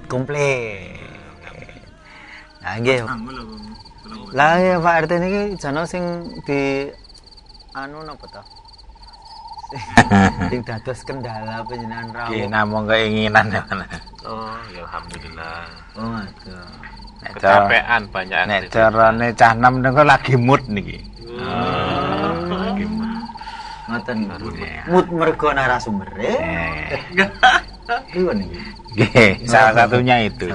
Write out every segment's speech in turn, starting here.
Komplit. Nah, nggih. Lah ya Pak RT niki jana sing di anu napa to? Sing dados kendala panjenengan rawuh. Nggih namung keinginan ya. Oh, ya alhamdulillah. Oh, ngoten. Kecapean banyak. Nek carane cah nem niku lagi mood niki. Lagi mood. Ngoten. Mood mergo narasumbere. Iya niki. Nggih, salah satunya itu.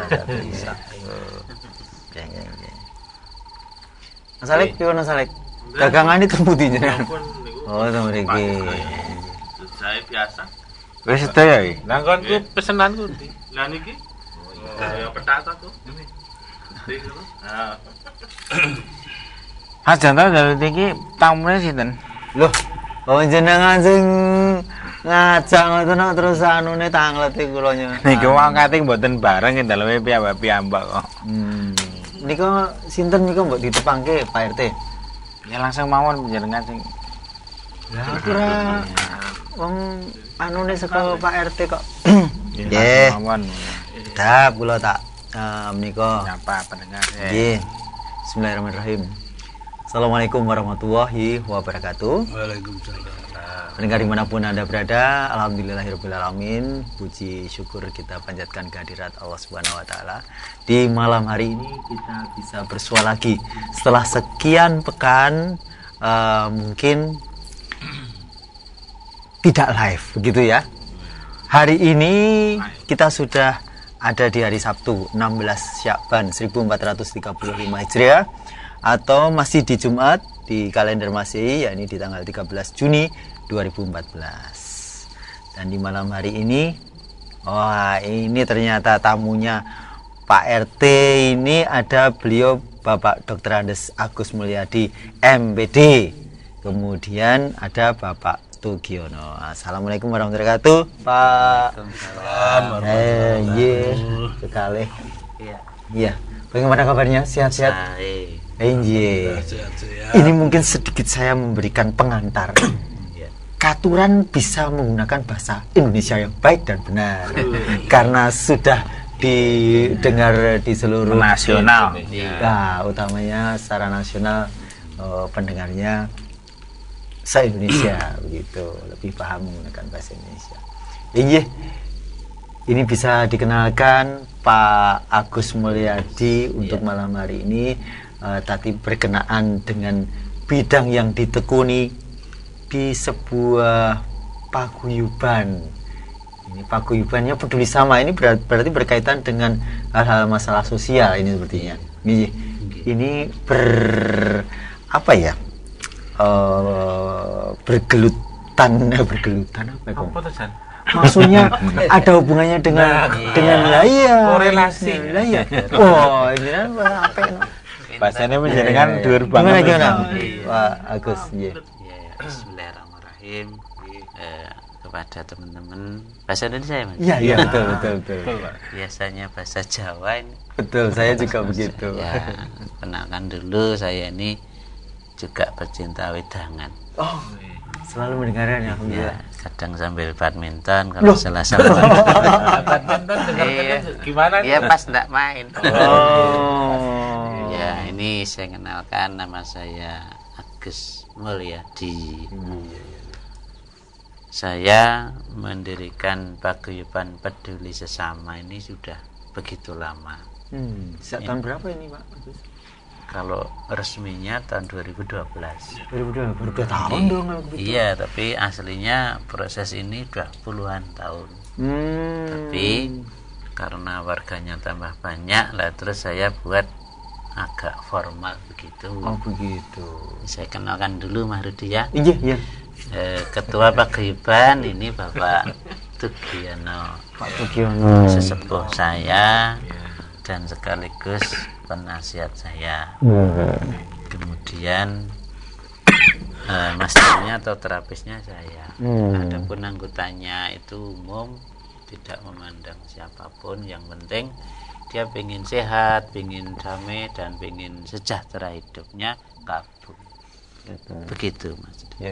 Mas Alek, piye Mas Alek? Dagangan itu pundi jenengan? Oh, sama mriki. Saya biasa. Wis sedaya iki. Lah konku pesenanku ndi? Lah niki. Ya petak to. Mas Janto dari niki tamune sinten? Loh, jenengan sing ngajak ngoten kok terus anune tangleti kula nyo. Niki wong kating mboten bareng ing daleme piyambak kok. Nika sinten nika mbok ditepangke Pak RT? Ya langsung mawon panjenengan sing. Lah kira wong anune saka Pak RT kok. Nggih. Mawon. Dap kula tak menika Nyapa pendengar. nggih. Bismillahirrahmanirrahim. Assalamualaikum warahmatullahi wabarakatuh. Waalaikumsalam. Pendengar dimanapun Anda berada, alhamdulillahirrahmanirrahim. Puji syukur kita panjatkan kehadirat Allah Subhanahu wa taala. Di malam hari ini kita bisa bersua lagi setelah sekian pekan mungkin tidak live begitu ya. Hari ini kita sudah ada di hari Sabtu 16 Syakban 1435 Hijriah atau masih di Jumat di kalender Masehi, yakni di tanggal 13 Juni 2014. Dan di malam hari ini, wah ini ternyata tamunya Pak RT ini ada beliau Bapak Dr. Andes Agus Mulyadi MPD. Kemudian ada Bapak Tugiono. Assalamualaikum warahmatullahi wabarakatuh, Pak. Sekali. Iya. Bagaimana kabarnya? Sehat-sehat? Ini mungkin sedikit saya memberikan pengantar. Katuran bisa menggunakan bahasa Indonesia yang baik dan benar karena sudah didengar di seluruh nasional. Nah, utamanya secara nasional pendengarnya se-Indonesia begitu, lebih paham menggunakan bahasa Indonesia. Ini bisa dikenalkan Pak Agus Mulyadi untuk malam hari ini tadi berkenaan dengan bidang yang ditekuni di sebuah paguyuban. Ini paguyubannya peduli sama. Ini berarti berkaitan dengan hal-hal masalah sosial ini sepertinya. Ini apa ya? Bergelutan apa ya? Maksudnya ada hubungannya dengan korelasi. Oh, ini apa? Bahasanya menjadikan dur Gimana banget. Pak Agus? Bismillahirrahmanirrahim. Kepada teman-teman bahasa Indonesia ya Mas? Iya betul. Biasanya bahasa Jawa ini. Betul, saya juga begitu. Ya, kenalkan dulu saya ini juga pecinta wedangan. Oh, selalu mendengarkan ya, alhamdulillah. Kadang sambil badminton kalau salah-salah. Badminton gimana? Iya pas enggak main. Oh. Ya, ini saya kenalkan, nama saya Agus Mulyadi. Saya mendirikan paguyuban peduli sesama ini sudah begitu lama. Sejak tahun berapa ini Pak Agus? Kalau resminya tahun 2012. 2012, baru 2 tahun dong kalau begitu. Iya, tapi aslinya proses ini sudah puluhan tahun. Tapi karena warganya tambah banyak lah, terus saya buat agak formal begitu. Oh begitu. Saya kenalkan dulu Mas Rudi ya. Iya. Ketua Paguyuban ini Bapak Tugiono, Pak Tugiono. sesepuh saya dan sekaligus penasihat saya. Kemudian masternya atau terapisnya saya. Adapun anggotanya itu umum, tidak memandang siapapun, yang penting dia pengen sehat, pengen damai, dan pengen sejahtera hidupnya, kabul. Begitu Mas. Ya.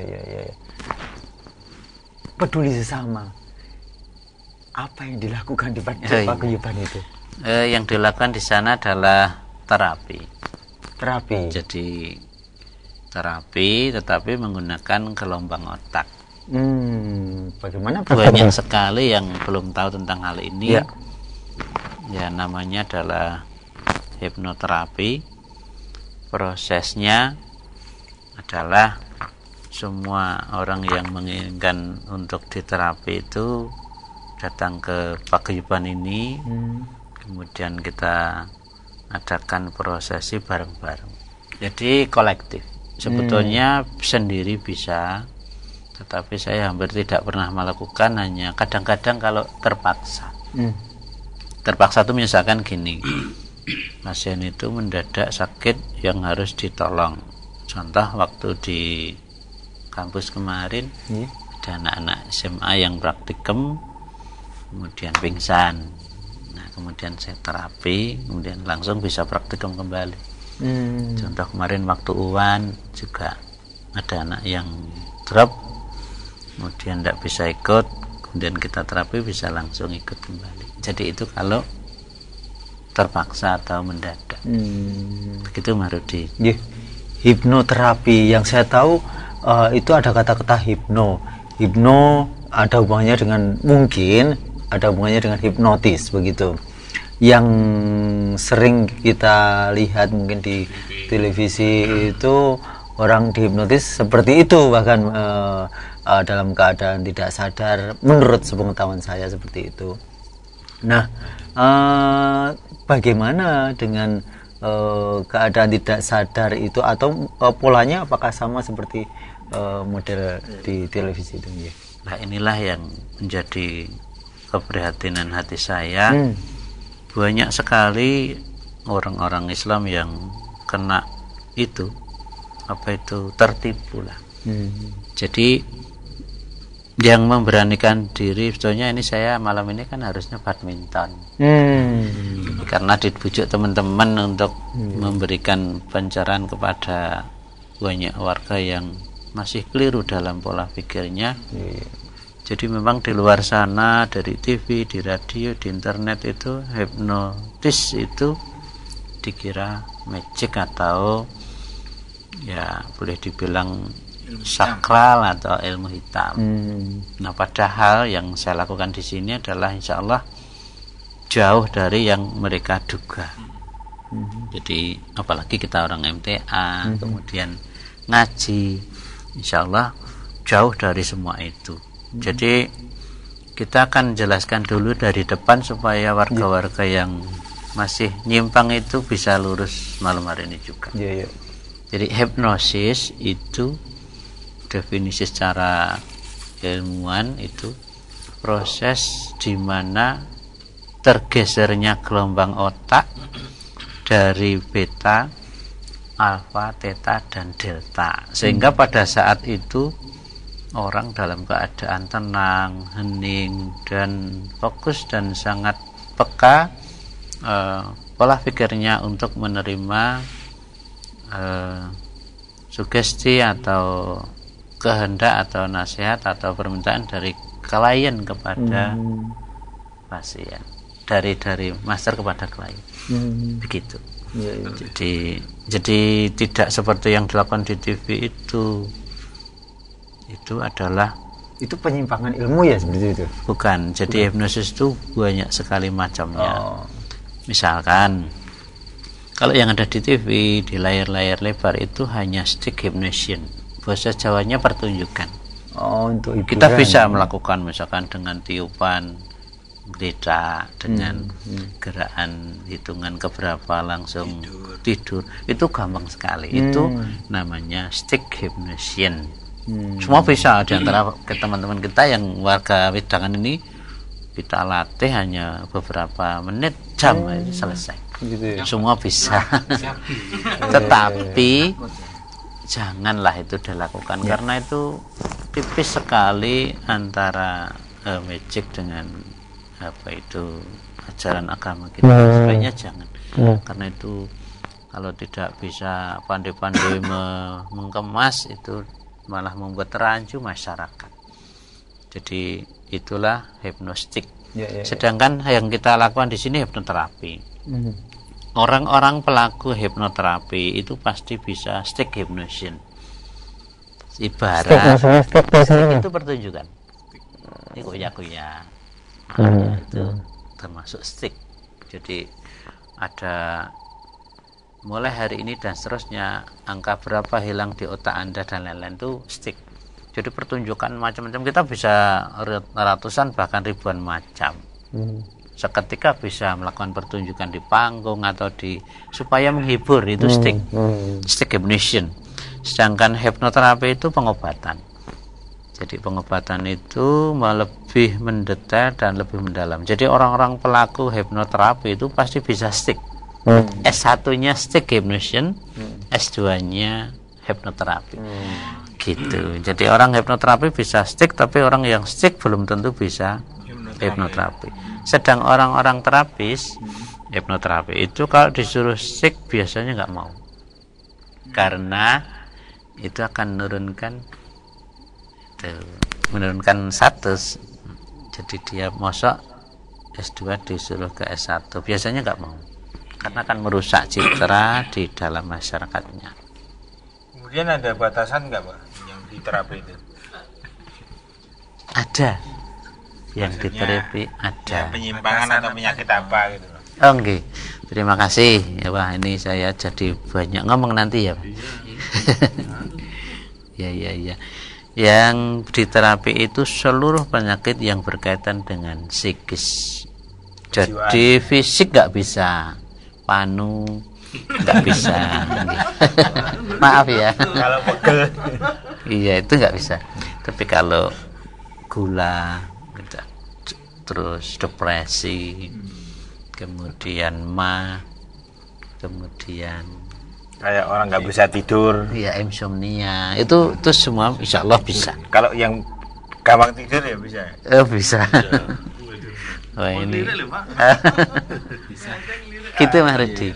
Peduli sesama. Apa yang dilakukan di paguyuban itu? Yang dilakukan di sana adalah terapi. Jadi terapi tetapi menggunakan gelombang otak. Bagaimana? Banyak sekali yang belum tahu tentang hal ini. Ya. Ya, namanya adalah hipnoterapi. Prosesnya adalah semua orang yang menginginkan untuk diterapi itu datang ke paguyuban ini. Kemudian kita adakan prosesi bareng-bareng. Jadi kolektif. Sebetulnya sendiri bisa, tetapi saya hampir tidak pernah melakukan, hanya kadang-kadang kalau terpaksa. Terpaksa itu misalkan gini, pasien itu mendadak sakit yang harus ditolong. Contoh waktu di kampus kemarin ada anak-anak SMA yang praktikum kemudian pingsan. Nah, kemudian saya terapi, kemudian langsung bisa praktikum kembali. Contoh kemarin waktu UAN juga ada anak yang drop, kemudian tidak bisa ikut, kemudian kita terapi bisa langsung ikut kembali. Jadi itu kalau terpaksa atau mendadak. Begitu Mas Rudi. Hipnoterapi yang saya tahu itu ada kata-kata hipno ada hubungannya dengan hipnotis begitu. Yang sering kita lihat mungkin di televisi itu orang dihipnotis seperti itu, bahkan dalam keadaan tidak sadar, menurut sepengetahuan saya seperti itu. Nah, bagaimana dengan keadaan tidak sadar itu, atau polanya apakah sama seperti model di televisi itu? Nah, inilah yang menjadi keprihatinan hati saya. Banyak sekali orang-orang Islam yang kena itu, tertipu lah. Jadi yang memberanikan diri, sebetulnya ini saya malam ini kan harusnya badminton, karena dibujuk teman-teman untuk memberikan pencerahan kepada banyak warga yang masih keliru dalam pola pikirnya. Jadi memang di luar sana, dari TV, di radio, di internet itu hipnotis itu dikira magic atau ya boleh dibilang sakral atau ilmu hitam. Nah, padahal yang saya lakukan di sini adalah insya Allah jauh dari yang mereka duga. Jadi apalagi kita orang MTA, kemudian ngaji, insya Allah jauh dari semua itu. Jadi kita akan jelaskan dulu dari depan supaya warga-warga yang masih nyimpang itu bisa lurus malam hari ini juga. Jadi hipnosis itu definisi secara ilmuwan itu proses di mana tergesernya gelombang otak dari beta, alfa, theta, dan delta, sehingga pada saat itu orang dalam keadaan tenang, hening, dan fokus dan sangat peka pola pikirnya untuk menerima sugesti atau kehendak atau nasihat atau permintaan dari klien kepada pasien, dari master kepada klien. Begitu. Jadi tidak seperti yang dilakukan di TV itu adalah penyimpangan ilmu ya, seperti itu? Bukan. Jadi hipnosis itu banyak sekali macamnya. Misalkan kalau yang ada di TV, di layar-layar lebar itu hanya stick hypnosis. Bahasa Jawanya pertunjukan. Untuk hiburan. Kita bisa melakukan misalkan dengan tiupan geletak, dengan gerakan hitungan keberapa langsung tidur. Itu gampang sekali. Itu namanya stick hypnosis. Semua bisa. Di antara teman-teman kita yang warga Wedangan ini kita latih hanya beberapa menit, jam itu selesai. Gitu ya. Semua bisa. Tetapi janganlah itu dilakukan karena itu tipis sekali antara magic dengan apa itu ajaran agama kita. Sebaiknya jangan. Karena itu kalau tidak bisa pandai-pandai mengemas itu malah membuat rancu masyarakat. Jadi itulah hipnostik. Sedangkan yang kita lakukan di sini hipnoterapi. Orang-orang pelaku hipnoterapi itu pasti bisa stick hypnosis. Ibarat itu pertunjukan. Ini kuya-kuya. Itu termasuk stick. Jadi ada mulai hari ini dan seterusnya angka berapa hilang di otak Anda dan lain-lain itu stick. Jadi pertunjukan macam-macam kita bisa ratusan bahkan ribuan macam. Seketika bisa melakukan pertunjukan di panggung atau supaya menghibur, itu stick hypnosis. Sedangkan hipnoterapi itu pengobatan. Jadi pengobatan itu lebih mendetail dan lebih mendalam. Jadi orang-orang pelaku hipnoterapi itu pasti bisa stick. S1-nya stick hypnosis, S2-nya hipnoterapi. Gitu. Jadi orang hipnoterapi bisa stick, tapi orang yang stick belum tentu bisa hipnoterapi. Sedang orang-orang terapis hipnoterapi itu kalau disuruh stick biasanya nggak mau, karena itu akan menurunkan status. Jadi dia mosok S2 disuruh ke S1 biasanya nggak mau, karena akan merusak citra di dalam masyarakatnya. Kemudian ada batasan nggak Pak yang di terapi itu? Ada yang diterapi, ada ya, penyimpangan atau penyakit apa gitu. Oh enggak. Terima kasih ya Pak, ini saya jadi banyak ngomong nanti ya Pak. Ya. Yang diterapi itu seluruh penyakit yang berkaitan dengan psikis. Jadi fisik nggak bisa, panu nggak bisa. Maaf ya. Kalau pegel. Iya itu nggak bisa. Tapi kalau gula, terus depresi, kemudian kemudian kayak orang nggak bisa tidur, ya insomnia, itu semua insya Allah bisa. Kalau yang gampang tidur ya bisa. Bisa. Wah ini gitu Mas Rudi.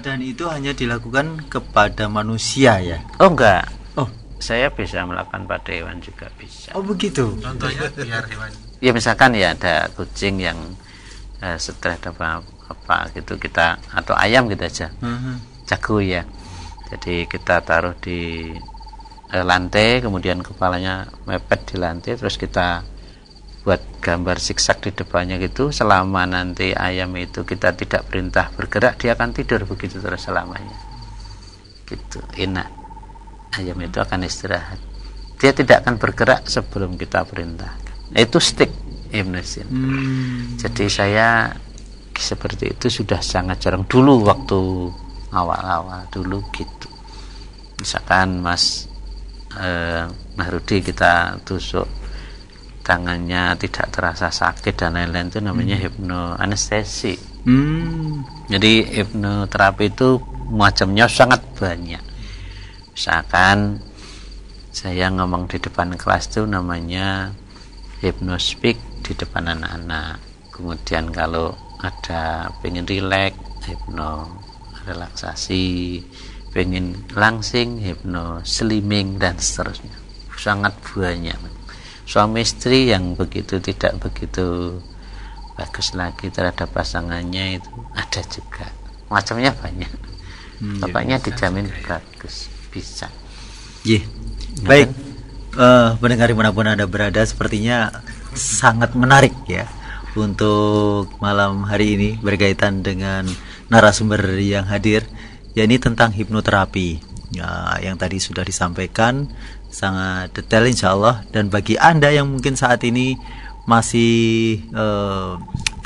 Dan itu hanya dilakukan kepada manusia ya? Oh enggak. Oh, saya bisa melakukan pada hewan juga bisa. Oh begitu. Contohnya biar hewan. Ya misalkan ya ada kucing yang stres apa gitu kita, atau ayam gitu aja, jago ya. Jadi kita taruh di lantai, kemudian kepalanya mepet di lantai, terus kita buat gambar zigzag di depannya gitu. Selama nanti ayam itu kita tidak perintah bergerak, dia akan tidur begitu terus selamanya. Gitu, enak. Ayam itu akan istirahat. Dia tidak akan bergerak sebelum kita perintah. Itu stick hypnosis. Jadi saya seperti itu sudah sangat jarang dulu, waktu awal-awal dulu gitu. Misalkan Mas Rudi kita tusuk tangannya tidak terasa sakit dan lain-lain, itu namanya hipnoanestesi. Jadi hipnoterapi itu macamnya sangat banyak. Misalkan saya ngomong di depan kelas itu namanya hypnospeak di depan anak-anak. Kemudian kalau ada pengen rileks, hipno relaksasi, pengen langsing, hipno slimming dan seterusnya. Sangat banyak. Suami istri yang begitu tidak begitu bagus lagi terhadap pasangannya itu ada juga. Macamnya banyak. Pokoknya dijamin bagus, bisa. Baik. Pendengar dimanapun Anda berada, sepertinya sangat menarik ya untuk malam hari ini berkaitan dengan narasumber yang hadir, yakni tentang hipnoterapi ya, yang tadi sudah disampaikan sangat detail insya Allah. Dan bagi Anda yang mungkin saat ini masih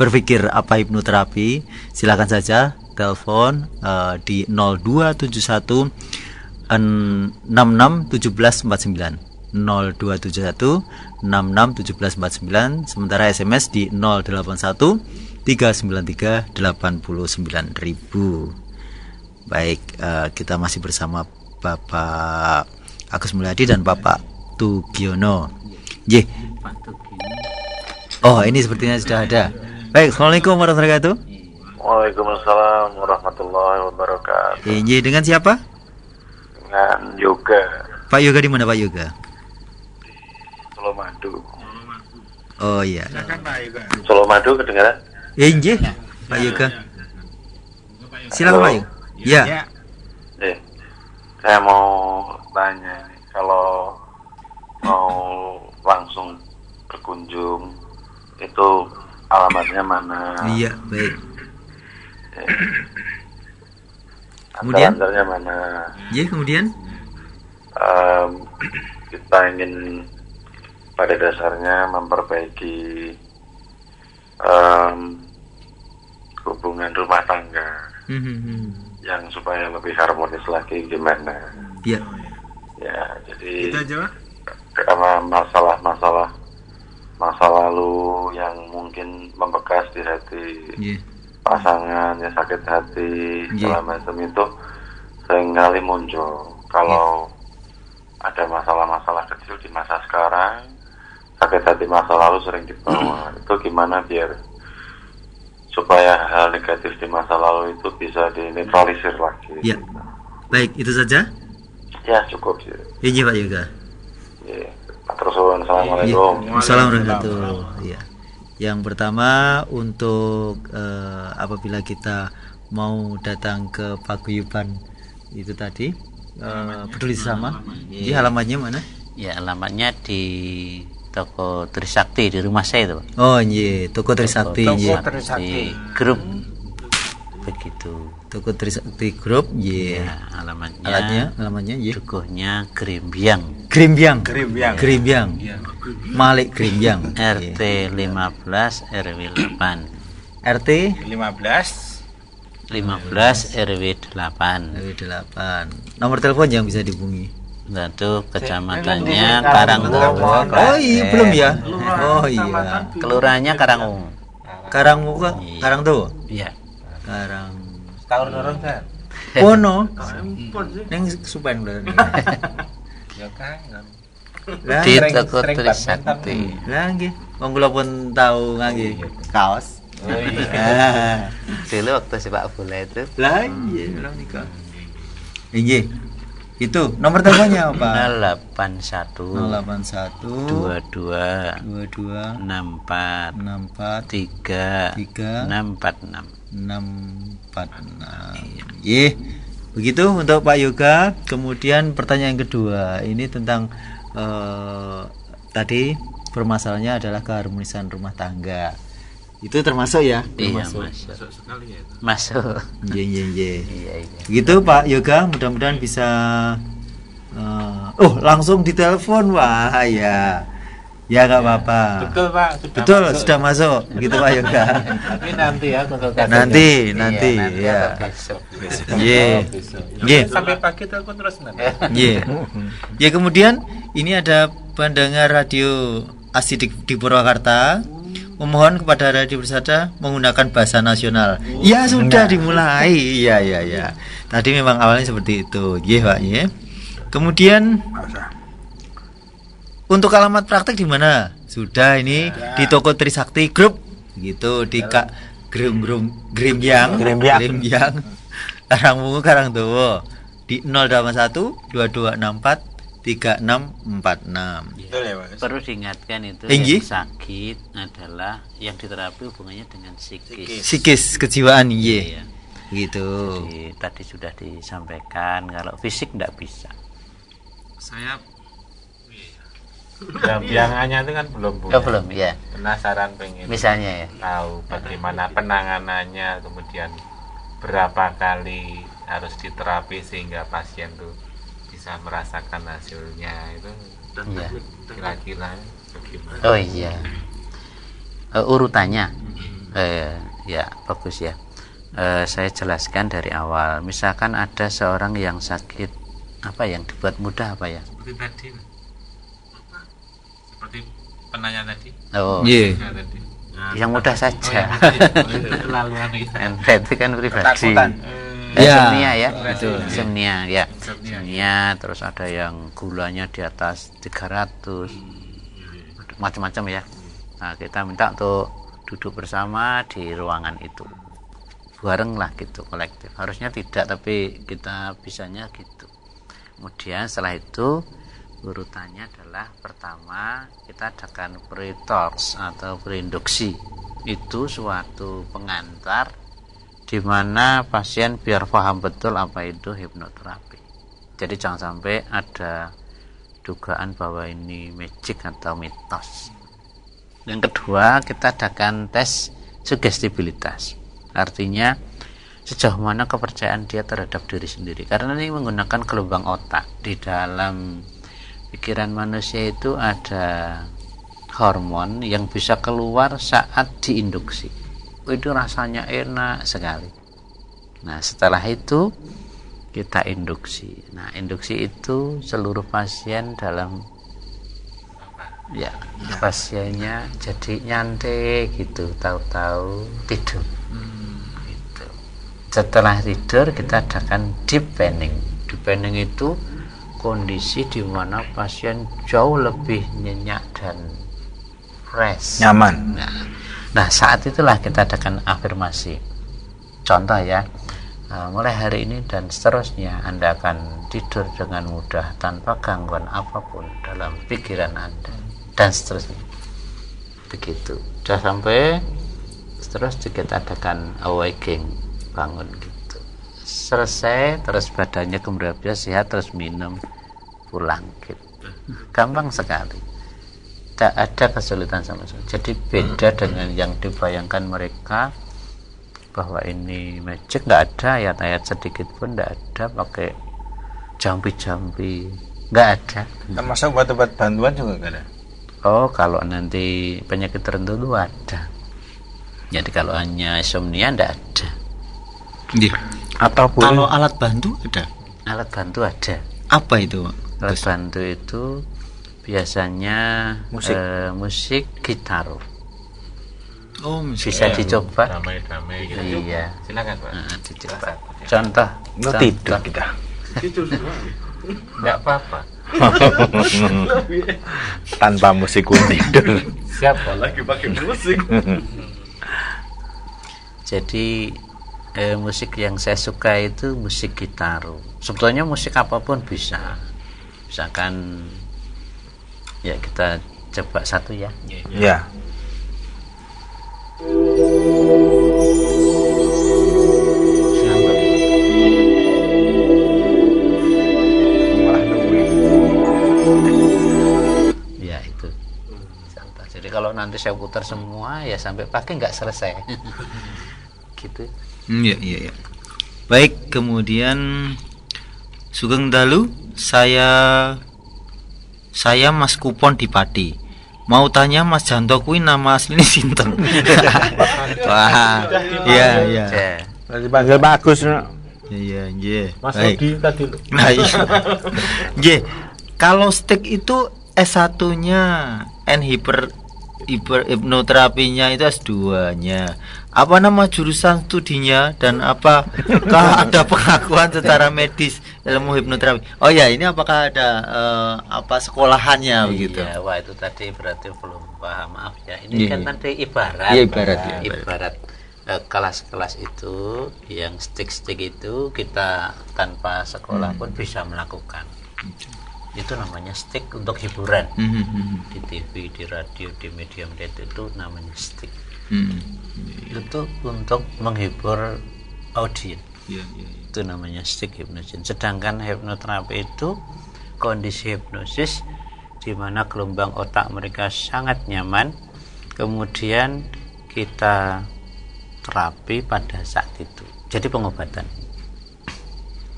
berpikir apa hipnoterapi, silakan saja telepon di 0271 66 17 49 0271 661749, sementara SMS di 081 393 89.000. Baik, kita masih bersama Bapak Agus Mulyadi dan Bapak Tugiono. Oh, ini sepertinya sudah ada. Baik, Assalamualaikum warahmatullahi wabarakatuh. Waalaikumsalam warahmatullahi wabarakatuh. Ini dengan siapa? Dengan Yoga Pak Yoga di mana Pak Yoga? Solo Madu. Oh iya. Solo Madu kedengaran? Injih, Pak Yoga. Silakan Pak Yoga. Ya. Saya mau tanya nih, kalau mau langsung berkunjung itu alamatnya mana? Iya, baik. Kemudian? Antaranya mana? Iya, kemudian? Kita ingin pada dasarnya memperbaiki hubungan rumah tangga yang supaya lebih harmonis lagi gimana? Iya. Ya, jadi Itu aja, Pak. karena masa lalu yang mungkin membekas di hati Iya. pasangan, ya sakit hati, segala macam itu seringkali muncul. Kalau ada masalah-masalah kecil di masa sekarang, sakit hati masa lalu sering dibawa. Itu gimana biar supaya hal negatif di masa lalu itu bisa dinetralisir lagi? Ya. Baik, itu saja. Ya, cukup sih. Iya, Pak Yoga. Ya. Terus, assalamualaikum. Assalamualaikum warahmatullahi wabarakatuh. Ya. Yang pertama untuk apabila kita mau datang ke paguyuban itu tadi peduli sesama, ini alamatnya mana? Ya, alamatnya di toko Trisakti di rumah saya itu, Pak. Oh iya, toko Trisakti. Iya. Di grup begitu. Toko Trisakti Group. Iya. Ya, Alamatnya iya. Dukuhnya Grimbyang, Grimbyang. Grimbyang. Grimbyang. Malik Grimbyang. RT 15 RW 8. RT 15 RW 8. RW 8. Nomor telepon yang bisa dihubungi. Itu kecamatannya Karangtowo. Oh iya, belum ya? Oh iya. Kelurahannya Karangungu. Karangtowo. Iya. Karang tahun orang kan Wono. Neng Supen berarti. ya kan Di toko Trisakti. Lah nggih, wong kula pun tahu nggih kaos. oh iya Dulu waktu sepak bola itu Lah iya, orang nikah. Nggih. Itu nomor teleponnya apa? 81 081 22 22 64 64 3 646. 646. Begitu untuk Pak Yoga. Kemudian pertanyaan kedua ini tentang tadi permasalahannya adalah keharmonisan rumah tangga. Itu termasuk ya? Iya, Termasuk. masuk. Sekali ya itu. Masuk. Iya. Iya. Begitu Pak Yoga, mudah-mudahan bisa langsung ditelepon. Wah ya. Ya nggak apa-apa. betul Pak Betul, sudah masuk. Begitu Pak Yoga. tapi nanti ya konsultasinya. Nanti Nanti ya. besok. Iya. sampai pagi telepon terus nanti Iya. Ya, kemudian ini ada pendengar radio Asidik di Purwakarta memohon kepada Radio Bersada menggunakan bahasa nasional. Ya sudah dimulai. Iya. Tadi memang awalnya seperti itu. Iya Pak ya. Kemudian untuk alamat praktek di mana? Sudah ini di toko Trisakti Group gitu di Kak Grimbyang. Karangmungu Karangtowo di 081 2264 3646. betul ya Pak Perlu diingatkan itu Inggih. yang sakit adalah yang diterapi hubungannya dengan psikis. Psikis kejiwaan iya. Iya. Gitu. Jadi, tadi sudah disampaikan kalau fisik tidak bisa. Saya yang hanya itu kan belum punya Oh, belum ya. penasaran pengen Misalnya ya. tahu bagaimana penanganannya, kemudian berapa kali harus diterapi sehingga pasien tuh bisa merasakan hasilnya itu Iya. kira-kira bagaimana? Oh iya. Urutannya ya bagus ya. Saya jelaskan dari awal. Misalkan ada seorang yang sakit apa yang dibuat mudah apa ya? seperti tadi. penanya tadi. Oh, Iya. Ya, tadi. yang mudah saja. Laluan kita. Anda itu kan pribadi. Ketakutan. Insomnia ya, Betul. insomnia ya. Insomnia. Insomnia, terus ada yang gulanya di atas 300, macam-macam ya. Nah, kita minta untuk duduk bersama di ruangan itu, bareng lah gitu, kolektif. Harusnya tidak, tapi kita bisanya gitu. Kemudian setelah itu urutannya adalah pertama kita adakan pre-talks atau pre-induksi. Itu suatu pengantar di mana pasien biar paham betul apa itu hipnoterapi. Jadi jangan sampai ada dugaan bahwa ini magic atau mitos. Yang kedua, kita adakan tes sugestibilitas. Artinya sejauh mana kepercayaan dia terhadap diri sendiri. Karena ini menggunakan gelombang otak. Di dalam pikiran manusia itu ada hormon yang bisa keluar saat diinduksi. Itu rasanya enak sekali. Nah, setelah itu kita induksi. Nah, induksi itu seluruh pasien dalam pasiennya jadi nyantai gitu, tahu-tahu tidur. Gitu. Setelah tidur kita adakan deep panning. Deep panning itu kondisi di mana pasien jauh lebih nyenyak dan fresh, Nyaman. Nah, saat itulah kita adakan afirmasi. Contoh ya, mulai hari ini dan seterusnya Anda akan tidur dengan mudah tanpa gangguan apapun dalam pikiran Anda, dan seterusnya. Begitu. Sudah sampai, terus kita adakan awakening, bangun gitu. Selesai, terus badannya kembali biasa, sehat, terus minum, pulang gitu. Gampang sekali. Tidak ada kesulitan sama sekali. Jadi beda dengan yang dibayangkan mereka bahwa ini magic. Nggak ada ayat-ayat sedikit pun, nggak ada pakai jampi-jampi, nggak ada. Termasuk obat-obat bantuan juga nggak ada. Oh, kalau nanti penyakit tertentu ada. Jadi kalau hanya insomnia nggak ada. Ataupun Kalau alat bantu ada. Alat bantu ada. Apa itu? Alat bantu itu biasanya musik gitar. Oh, Bisa dicoba. Damai-damai gitu. Iya. Silakan, Pak. Dicoba. Contoh. tidur kita. Enggak apa-apa. Tanpa musik pun tidur. Siapa? Lagi pakai musik. Jadi musik yang saya suka itu musik gitar. Sebetulnya musik apapun bisa. Misalkan ya kita coba satu ya. Ya. Ya itu. Jadi kalau nanti saya putar semua ya sampai pagi nggak selesai. Gitu. Iya. Baik, kemudian Sugeng Dalu, saya Mas Kupon di Pati. Mau tanya Mas Janto kuwi nama aslinya sinten? Wah, iya. Dipanggil bagus. Iya. Mas Baik. Rodi tadi. Nah, iya. Nggih. Kalau stick itu S1-nya, hipnoterapinya itu S2-nya. Apa nama jurusan studinya dan apakah ada pengakuan secara medis ilmu hipnoterapi? Oh ya, ini apakah ada sekolahannya begitu? Iya, wah itu tadi berarti belum paham, maaf ya. Ini Iya, kan iya. tadi ibarat. Iya, ibarat, ya. Ibarat kelas-kelas itu yang stick itu kita tanpa sekolah pun bisa melakukan. Itu namanya stick untuk hiburan. Di TV, di radio, di media itu namanya stick. Itu untuk menghibur audiens. Itu namanya stick hypnosis. Sedangkan hipnoterapi itu kondisi hipnosis di mana gelombang otak mereka sangat nyaman, kemudian kita terapi pada saat itu. Jadi pengobatan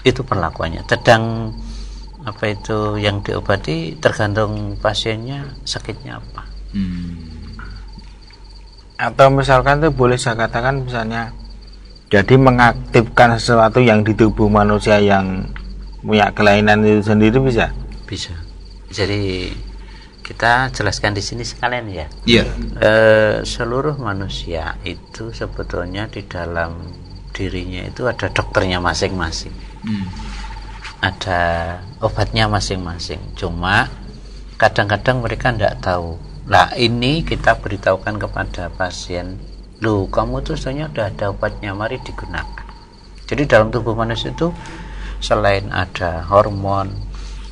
itu perlakuannya. Sedang apa itu yang diobati tergantung pasiennya sakitnya apa. Atau misalkan itu boleh saya katakan misalnya jadi mengaktifkan sesuatu yang di tubuh manusia yang punya kelainan itu sendiri bisa. Bisa. Jadi kita jelaskan di sini sekalian ya. Iya. Seluruh manusia itu sebetulnya di dalam dirinya itu ada dokternya masing-masing. Ada obatnya masing-masing. Cuma kadang-kadang mereka tidak tahu. Nah, ini kita beritahukan kepada pasien, loh kamu tuh sebenarnya udah ada obatnya, mari digunakan. Jadi dalam tubuh manusia itu selain ada hormon,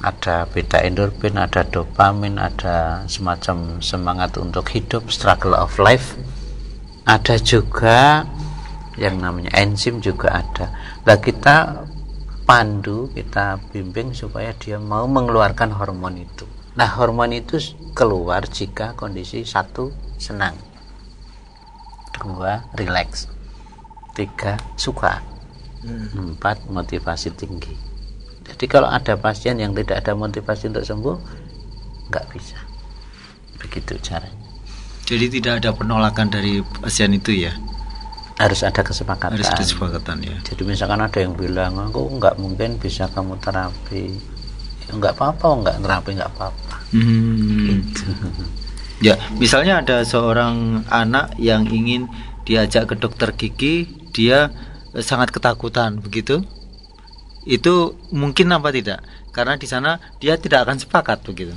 ada beta endorfin, ada dopamin, ada semacam semangat untuk hidup, struggle of life, ada juga yang namanya enzim juga ada. Nah, kita pandu, kita bimbing supaya dia mau mengeluarkan hormon itu. Nah, hormon itu keluar jika kondisi 1 senang, 2 relax, 3 suka, 4 motivasi tinggi. Jadi kalau ada pasien yang tidak ada motivasi untuk sembuh, nggak bisa. Begitu caranya. Jadi tidak ada penolakan dari pasien itu ya? Harus ada kesepakatan. Harus ada kesepakatan ya. Jadi misalkan ada yang bilang, aku nggak mungkin bisa kamu terapi, ya, nggak apa-apa, nggak terapi nggak apa-apa. Gitu. Ya, misalnya ada seorang anak yang ingin diajak ke dokter gigi, dia sangat ketakutan, begitu? Itu mungkin apa tidak? Karena di sana dia tidak akan sepakat, begitu.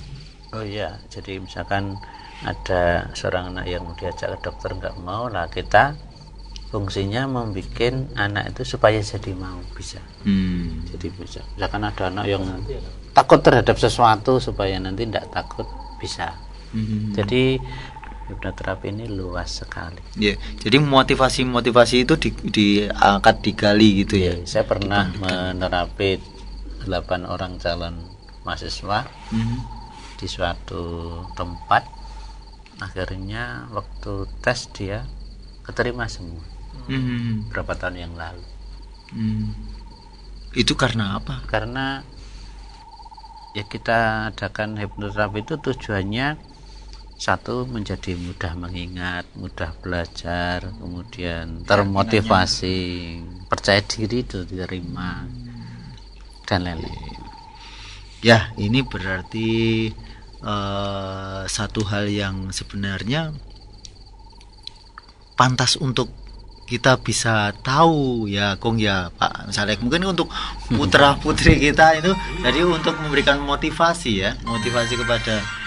Oh iya, jadi misalkan ada seorang anak yang diajak ke dokter nggak mau, lah kita fungsinya membuat anak itu supaya jadi mau, bisa. Jadi bisa. Misalkan ada anak yang takut terhadap sesuatu supaya nanti tidak takut, bisa. Jadi hipnoterapi ini luas sekali. Ya, jadi motivasi itu diangkat, digali gitu ya. Saya pernah menerapi 8 orang calon mahasiswa di suatu tempat. Akhirnya waktu tes dia keterima semua. Berapa tahun yang lalu. Itu karena apa? Karena ya kita adakan hipnoterapi itu tujuannya satu, menjadi mudah mengingat, mudah belajar, kemudian termotivasi, percaya diri, itu diterima, dan lain-lain. Ya, ini berarti satu hal yang sebenarnya pantas untuk kita bisa tahu ya, Kong ya, Pak. Misalnya mungkin untuk putra putri kita itu, jadi untuk memberikan motivasi ya, motivasi kepada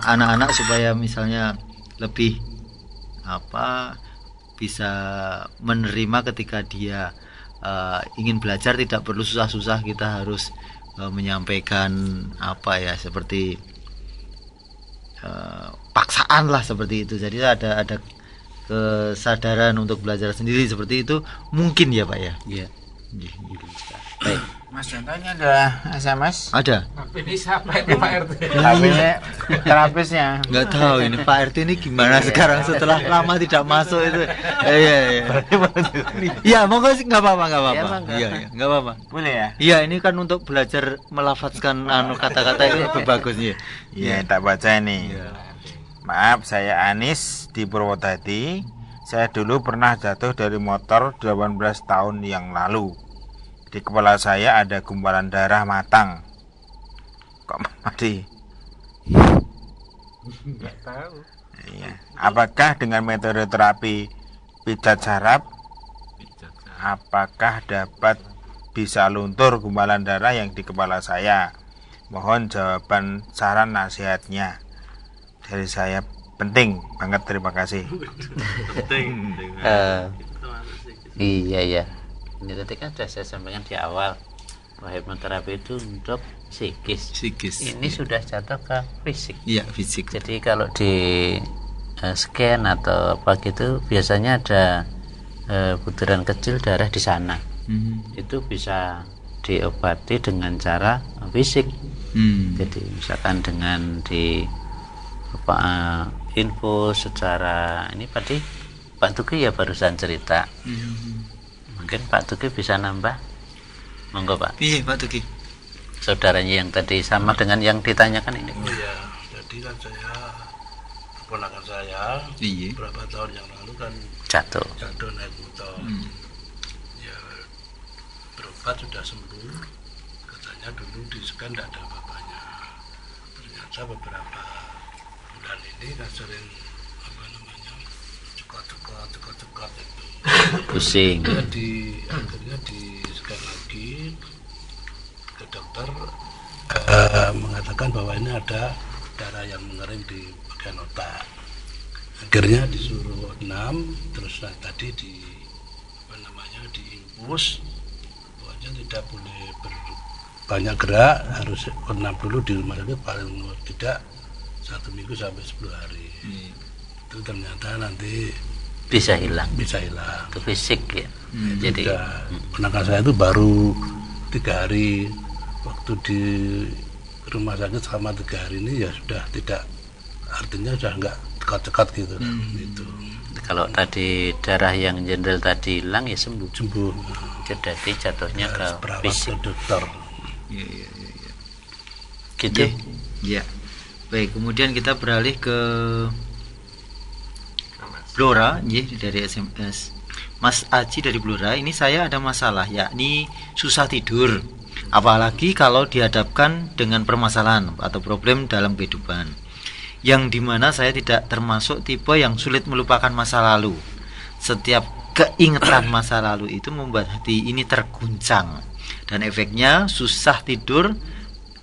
anak-anak supaya misalnya lebih bisa menerima ketika dia ingin belajar, tidak perlu susah-susah kita harus menyampaikan seperti paksaan lah, seperti itu. Jadi ada kesadaran untuk belajar sendiri seperti itu, mungkin ya Pak ya. Iya. Baik. Mas contohnya ada SMS. Ada. Ini siapa itu Pak RT? HP-nya terapisnya. Nggak tahu ini Pak RT ini gimana sekarang setelah lama tidak masuk itu. Iya. Iya, monggo sih, nggak apa-apa. Iya, nggak apa-apa. Boleh ya? Iya, ini kan untuk belajar melafazkan kata-kata itu lebih bagus ya. Iya, tak baca ini. Maaf, saya Anis di Purwodadi. Saya dulu pernah jatuh dari motor 18 tahun yang lalu. Di kepala saya ada gumpalan darah matang. Kok mati? Nggak tahu. Iya. Apakah dengan metode terapi pijat saraf, apakah dapat bisa luntur gumpalan darah yang di kepala saya? Mohon jawaban, saran, nasihatnya. Dari saya penting banget, terima kasih. Iya. Ini tadi kan sudah saya sampaikan di awal bahwa hipnoterapi itu untuk psikis. Ini sudah jatuh ke fisik. Iya, fisik. Jadi kalau di scan atau apa gitu, biasanya ada butiran kecil darah di sana. Itu bisa diobati dengan cara fisik. Jadi misalkan dengan infus secara ini, tadi Pak Tuki ya barusan cerita. Mungkin Pak Tuki bisa nambah, monggo Pak. Iya, Pak Tuki. Saudaranya yang tadi sama dengan yang ditanyakan ini. Oh iya, jadi kan keponakan saya beberapa tahun yang lalu kan jatuh naik motor. Ya, berobat sudah sembuh. Katanya dulu di scan tidak ada apa-apanya. Ternyata beberapa ini kan sering apa namanya cekot itu. Pusing. Akhirnya di scan lagi ke dokter mengatakan bahwa ini ada darah yang mengering di bagian otak. Akhirnya disuruh 6, terus tadi diinfus, pokoknya tidak boleh banyak gerak, harus 6 dulu di rumah sakit paling tidak 1 minggu sampai 10 hari. Itu ternyata nanti bisa hilang itu fisik ya. Jadi ponakan saya itu baru 3 hari waktu di rumah sakit, selama 3 hari ini ya sudah tidak, artinya sudah enggak cekat-cekat gitu. Gitu. Kalau tadi darah yang jendel tadi hilang ya sembuh. Jadi jatuhnya ke fisik. Ke dokter. Iya. Gitu. Ya. Baik, kemudian kita beralih ke Blora, dari SMS. Mas Aji dari Blora, ini saya ada masalah, yakni susah tidur. Apalagi kalau dihadapkan dengan permasalahan atau problem dalam kehidupan, yang dimana saya tidak termasuk tipe yang sulit melupakan masa lalu. Setiap keingetan masa lalu itu membuat hati ini terguncang, dan efeknya susah tidur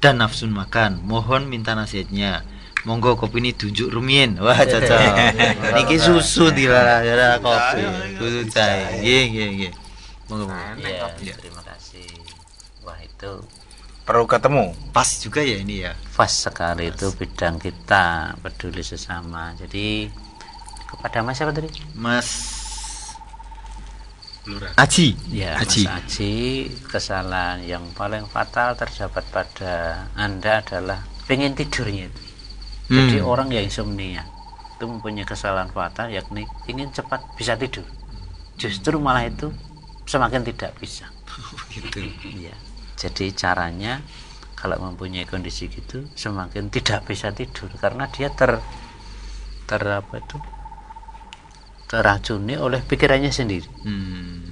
dan nafsu makan. Mohon minta nasihatnya. Monggo kopi ini tunjuk rumiyin. Wah cocok. Niki susu dilarang kopi. Susu cai. Nggih. Monggo. Ya, terima kasih. Wah, itu Perlu ketemu. Pas juga ya ini ya. pas sekali itu bidang kita, peduli sesama. Jadi kepada Mas siapa tadi? Mas Aji. Ya, Aji. Mas Aji, kesalahan yang paling fatal terdapat pada Anda adalah pengen tidurnya itu. Jadi orang yang insomnia itu mempunyai kesalahan fatal, yakni ingin cepat bisa tidur. Justru malah itu semakin tidak bisa. Gitu. Iya. Jadi caranya kalau mempunyai kondisi gitu semakin tidak bisa tidur karena dia terracuni oleh pikirannya sendiri,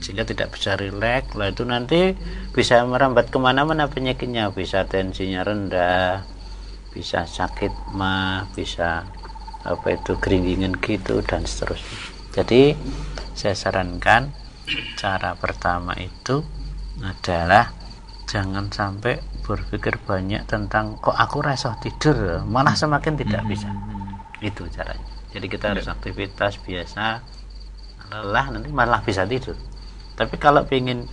sehingga tidak bisa rileks. Lah itu nanti bisa merambat kemana-mana penyakitnya, bisa tensinya rendah, bisa sakit mah, bisa keringgingan gitu dan seterusnya. Jadi saya sarankan cara pertama itu adalah jangan sampai berpikir banyak tentang kok aku rasa tidur, malah semakin tidak bisa. Itu caranya. Jadi kita harus aktivitas biasa, lelah nanti malah bisa tidur. Tapi kalau ingin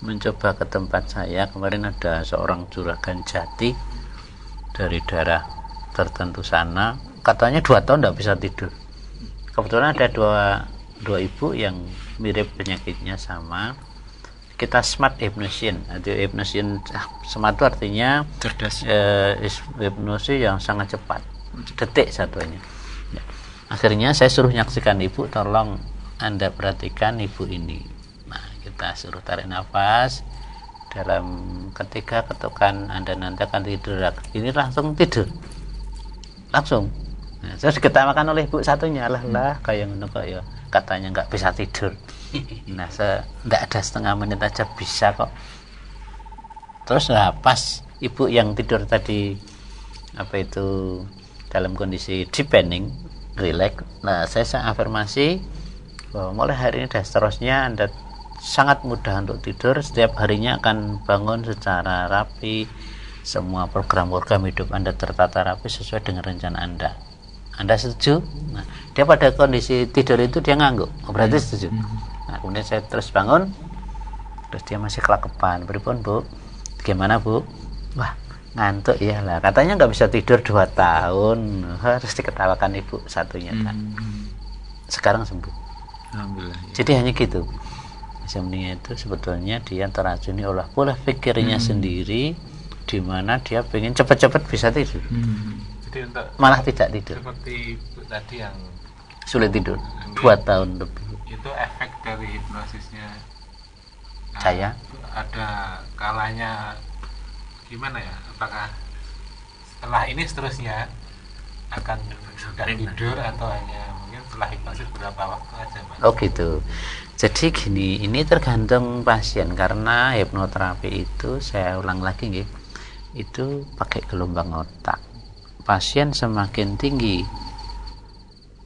mencoba ke tempat saya, kemarin ada seorang juragan jati dari daerah tertentu sana, katanya 2 tahun tidak bisa tidur. Kebetulan ada dua ibu yang mirip penyakitnya sama. Kita smart hypnosis. Hypnosis smart itu artinya cerdas. Hipnosis yang sangat cepat, detik satunya. Ya. Akhirnya saya suruh nyaksikan ibu, tolong Anda perhatikan ibu ini. Nah, kita suruh tarik nafas dalam ketika ketukan Anda nanti akan tidur. Ini langsung tidur, langsung. Nah, terus diketawakan oleh ibu satunya, lah kayak ngono kok ya, katanya nggak bisa tidur. Nah, nggak ada setengah menit aja bisa kok. Terus pas ibu yang tidur tadi dalam kondisi deepening, relax. Nah, saya afirmasi bahwa mulai hari ini dan seterusnya Anda sangat mudah untuk tidur. Setiap harinya akan bangun secara rapi. Semua program-program hidup Anda tertata rapi sesuai dengan rencana Anda. Anda setuju? Nah, dia pada kondisi tidur itu dia ngangguk. Berarti setuju. Nah, kemudian saya terus bangun. Terus dia masih kelakepan. Pripun, Bu? Gimana, Bu? Wah, ngantuk ya lah. Katanya nggak bisa tidur 2 tahun. Harus diketawakan ibu satunya kan. Sekarang sembuh. Alhamdulillah. Ya. Jadi hanya gitu. Insomnia itu sebetulnya dia terracuni oleh pola pikirnya sendiri, di mana dia pengen cepat-cepat bisa tidur. Jadi untuk Malah tidak tidur. seperti ibu tadi yang Sulit tidur 2 tahun lebih. itu efek dari hipnosisnya. Nah, Saya ada kalanya gimana ya? Apakah setelah ini seterusnya akan sudah tidur atau hanya mungkin setelah hipnosis berapa waktu aja, Mas? Oh gitu. Jadi gini, ini tergantung pasien karena hipnoterapi itu saya ulang lagi nggih. Itu pakai gelombang otak. Pasien semakin tinggi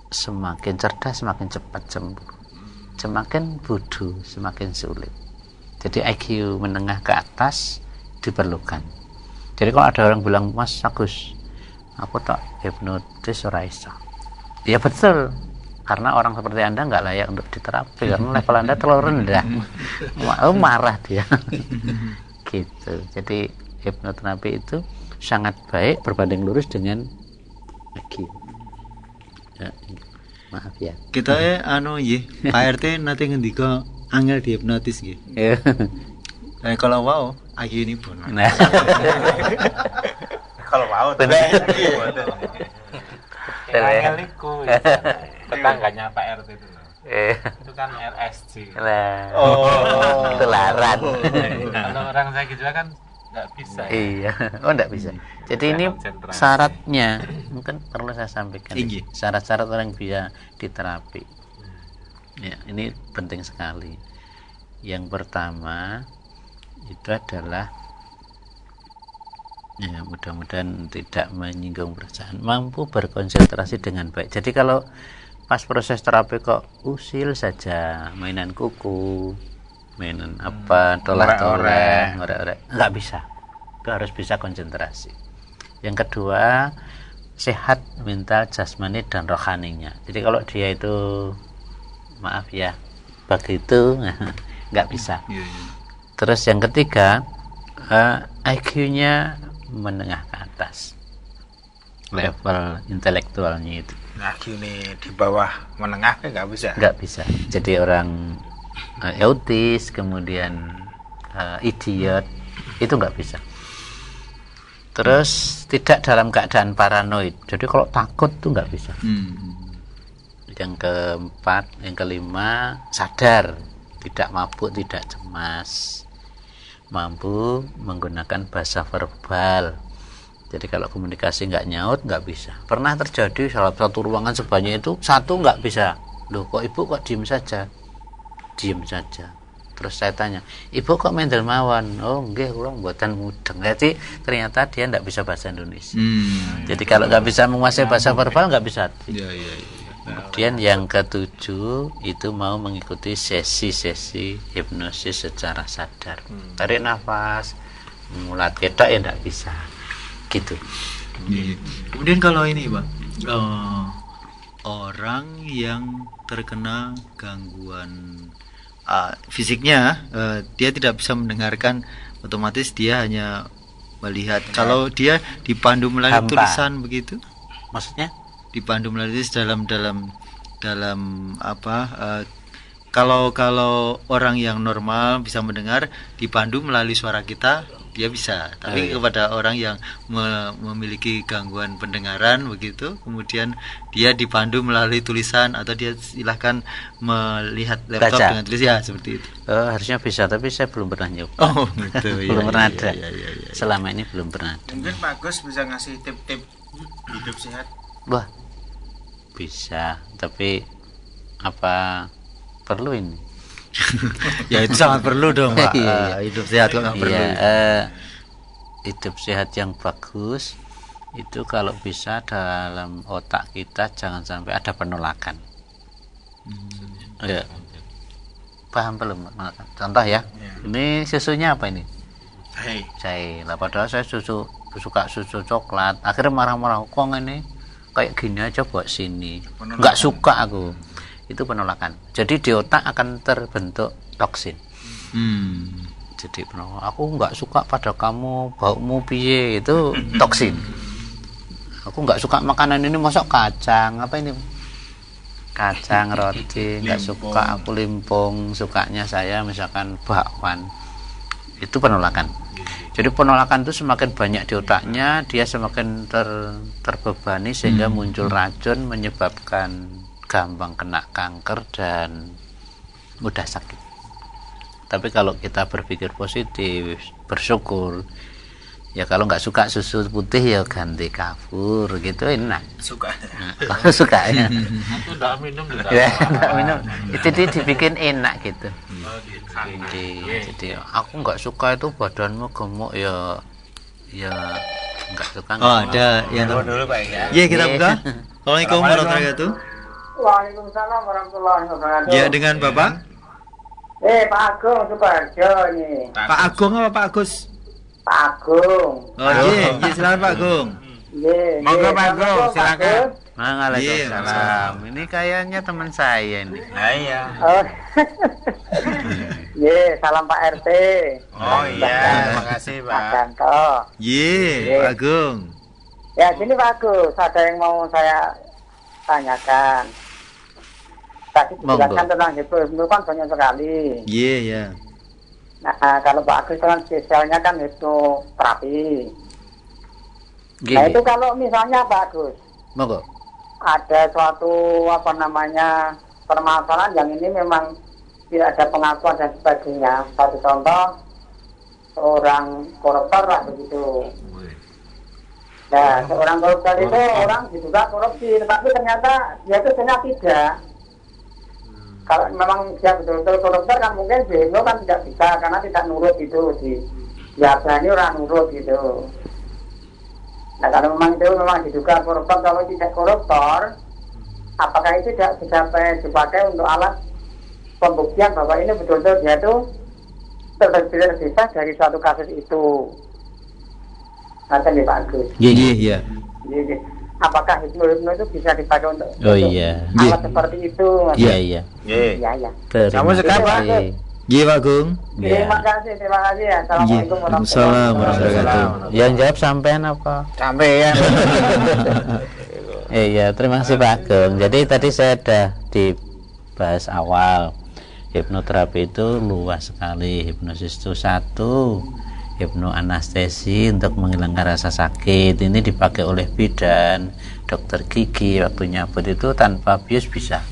semakin cerdas semakin cepat sembuh, semakin bodoh semakin sulit. Jadi IQ menengah ke atas diperlukan. Jadi kalau ada orang bilang, Mas Agus, aku tak hipnotis ora iso, ya betul, karena orang seperti Anda nggak layak untuk diterapi karena level Anda terlalu rendah. Marah dia. Gitu. Jadi hipnoterapi itu sangat baik berbanding lurus dengan IQ. Ya, maaf ya. Kita Pak RT nanti ngendika angel dihipnotis nggih. Kalau wow, IQ ini pun. Nah. Kalau mau Angeliku tetangganya Pak RT itu loh. Itu kan RSC. Nah. Oh, Tularan. Kalau orang saya gitu kan nggak bisa. Iya. Oh, nggak bisa. Jadi ini syaratnya mungkin perlu saya sampaikan. Syarat-syarat orang bisa diterapi. Ya, ini penting sekali. Yang pertama itu adalah, ya mudah-mudahan tidak menyinggung perasaan, mampu berkonsentrasi dengan baik. Jadi kalau pas proses terapi kok usil saja, mainan kuku, mainan apa, tolak-tolak, ngorek-ngorek, nggak bisa. Itu harus bisa konsentrasi. Yang kedua, sehat mental, jasmani dan rohaninya. Jadi kalau dia itu, maaf ya, begitu nggak bisa. Terus yang ketiga, IQ-nya menengah ke atas, level intelektualnya itu. IQ ini di bawah menengah nggak bisa. Nggak bisa. Jadi orang autis, kemudian idiot, itu nggak bisa. Terus tidak dalam keadaan paranoid. Jadi kalau takut tuh nggak bisa. Yang keempat, yang kelima, sadar, tidak mabuk, tidak cemas, mampu menggunakan bahasa verbal. Jadi kalau komunikasi nggak nyaut, nggak bisa. Pernah terjadi salah satu ruangan sebanyak itu, satu nggak bisa. Loh, kok ibu kok diem saja? Diem saja. Terus saya tanya, ibu kok main dermawan? Oh nggih, kula mboten mudeng. Jadi ternyata dia nggak bisa bahasa Indonesia. Jadi kalau nggak bisa menguasai bahasa verbal, nggak bisa. Kemudian yang ketujuh itu mau mengikuti sesi-sesi hipnosis secara sadar. Tarik nafas, mulat ketok ya nggak bisa. Gitu. Kemudian kalau ini Pak, orang yang terkena gangguan fisiknya, dia tidak bisa mendengarkan, otomatis dia hanya melihat. Kalau dia dipandu melalui tulisan begitu, maksudnya dipandu melalui dalam apa, kalau orang yang normal bisa mendengar, dipandu melalui suara kita, dia bisa. Tapi kepada orang yang memiliki gangguan pendengaran begitu, kemudian dia dipandu melalui tulisan atau dia silahkan melihat laptop dengan tulisan seperti itu. Harusnya bisa, tapi saya belum pernah nyoba. Oh gitu. Belum pernah ada. Selama ini belum pernah ada. Mungkin Pak Gus bisa ngasih tip-tip hidup sehat. Wah, bisa, tapi apa perlu ini? Ya itu sangat perlu dong Pak. Hidup sehat kok nggak perlu. Hidup sehat yang bagus itu kalau bisa dalam otak kita jangan sampai ada penolakan. Ya. Paham belum? Contoh ya. Ini susunya apa ini? Jahe. Lah padahal saya suka susu coklat. Akhirnya marah-marah, kok ini kayak gini aja buat sini. Nggak suka aku. Itu penolakan. Jadi di otak akan terbentuk toksin. Jadi aku nggak suka pada kamu, baumu piye, itu toksin. Aku nggak suka makanan ini, masuk kacang apa ini, kacang roti, nggak suka aku limpung, sukanya saya misalkan bakwan. Itu penolakan. Jadi penolakan itu semakin banyak di otaknya, dia semakin terbebani sehingga muncul racun, menyebabkan gampang kena kanker dan mudah sakit. Tapi kalau kita berpikir positif, bersyukur, ya kalau nggak suka susu putih ya ganti kafur gitu, enak. Suka. Nah, kalau suka ya. Itu enggak minum juga. Ya, enggak minum. Itu dibikin enak gitu. Jadi aku nggak suka itu badanmu gemuk ya nggak suka. Oh ada yang dulu Pak ya. Iya kita buka. Assalamualaikum warahmatullahi wabarakatuh. Waalaikumsalam warahmatullahi wabarakatuh. Ya, dengan Bapak? Pak Agung Suparjo ini. Pak Agung apa Pak Agus? Pak Agung. Oh, iya, silakan Pak Agung. Monggo Pak Agung, silakan. Waalaikumsalam. Ini kayaknya teman saya ini. Nah, iya. Oh. Salam Pak RT. Oh iya, terima kasih Pak. Pak Danto. Pak Agung. Ya, sini Pak Agus, ada yang mau saya tanyakan. Tadi dijelaskan tentang hipno kan banyak sekali. Iya. Nah, kalau Pak Agus kan spesialnya kan hipnoterapi. Nah, itu kalau misalnya Pak Agus, monggo, ada suatu permasalahan yang ini memang tidak ada pengakuan dan sebagainya. Satu contoh, seorang koruptor lah begitu. Nah, seorang koruptor itu orang diduga korupsi, tetapi ternyata dia itu sebenarnya tidak. Kalau memang dia betul-betul koruptor kan mungkin Beno kan tidak bisa karena tidak nurut gitu ini orang nurut gitu. Nah, kalau memang itu diduga koruptor, kalau tidak koruptor, apakah itu tidak bisa dipakai untuk alat pembuktian bahwa ini betul-betul dia itu terbebas dari suatu kasus itu? Nanti nih Pak Agus. Iya. Apakah hipno itu bisa dipakai untuk alat seperti itu? Iya. Kamu sekarang? Iya Pak Agung. Terima kasih ya. Assalamualaikum warahmatullahi wabarakatuh. Yang jawab sampean apa? Sampean. Iya, terima kasih Pak Agung. Jadi tadi saya sudah dibahas awal. Hipnoterapi itu luas sekali. Hipnosis itu satu, hipnoanestesi untuk menghilangkan rasa sakit. Ini dipakai oleh bidan, dokter gigi waktu nyabut itu tanpa bius bisa.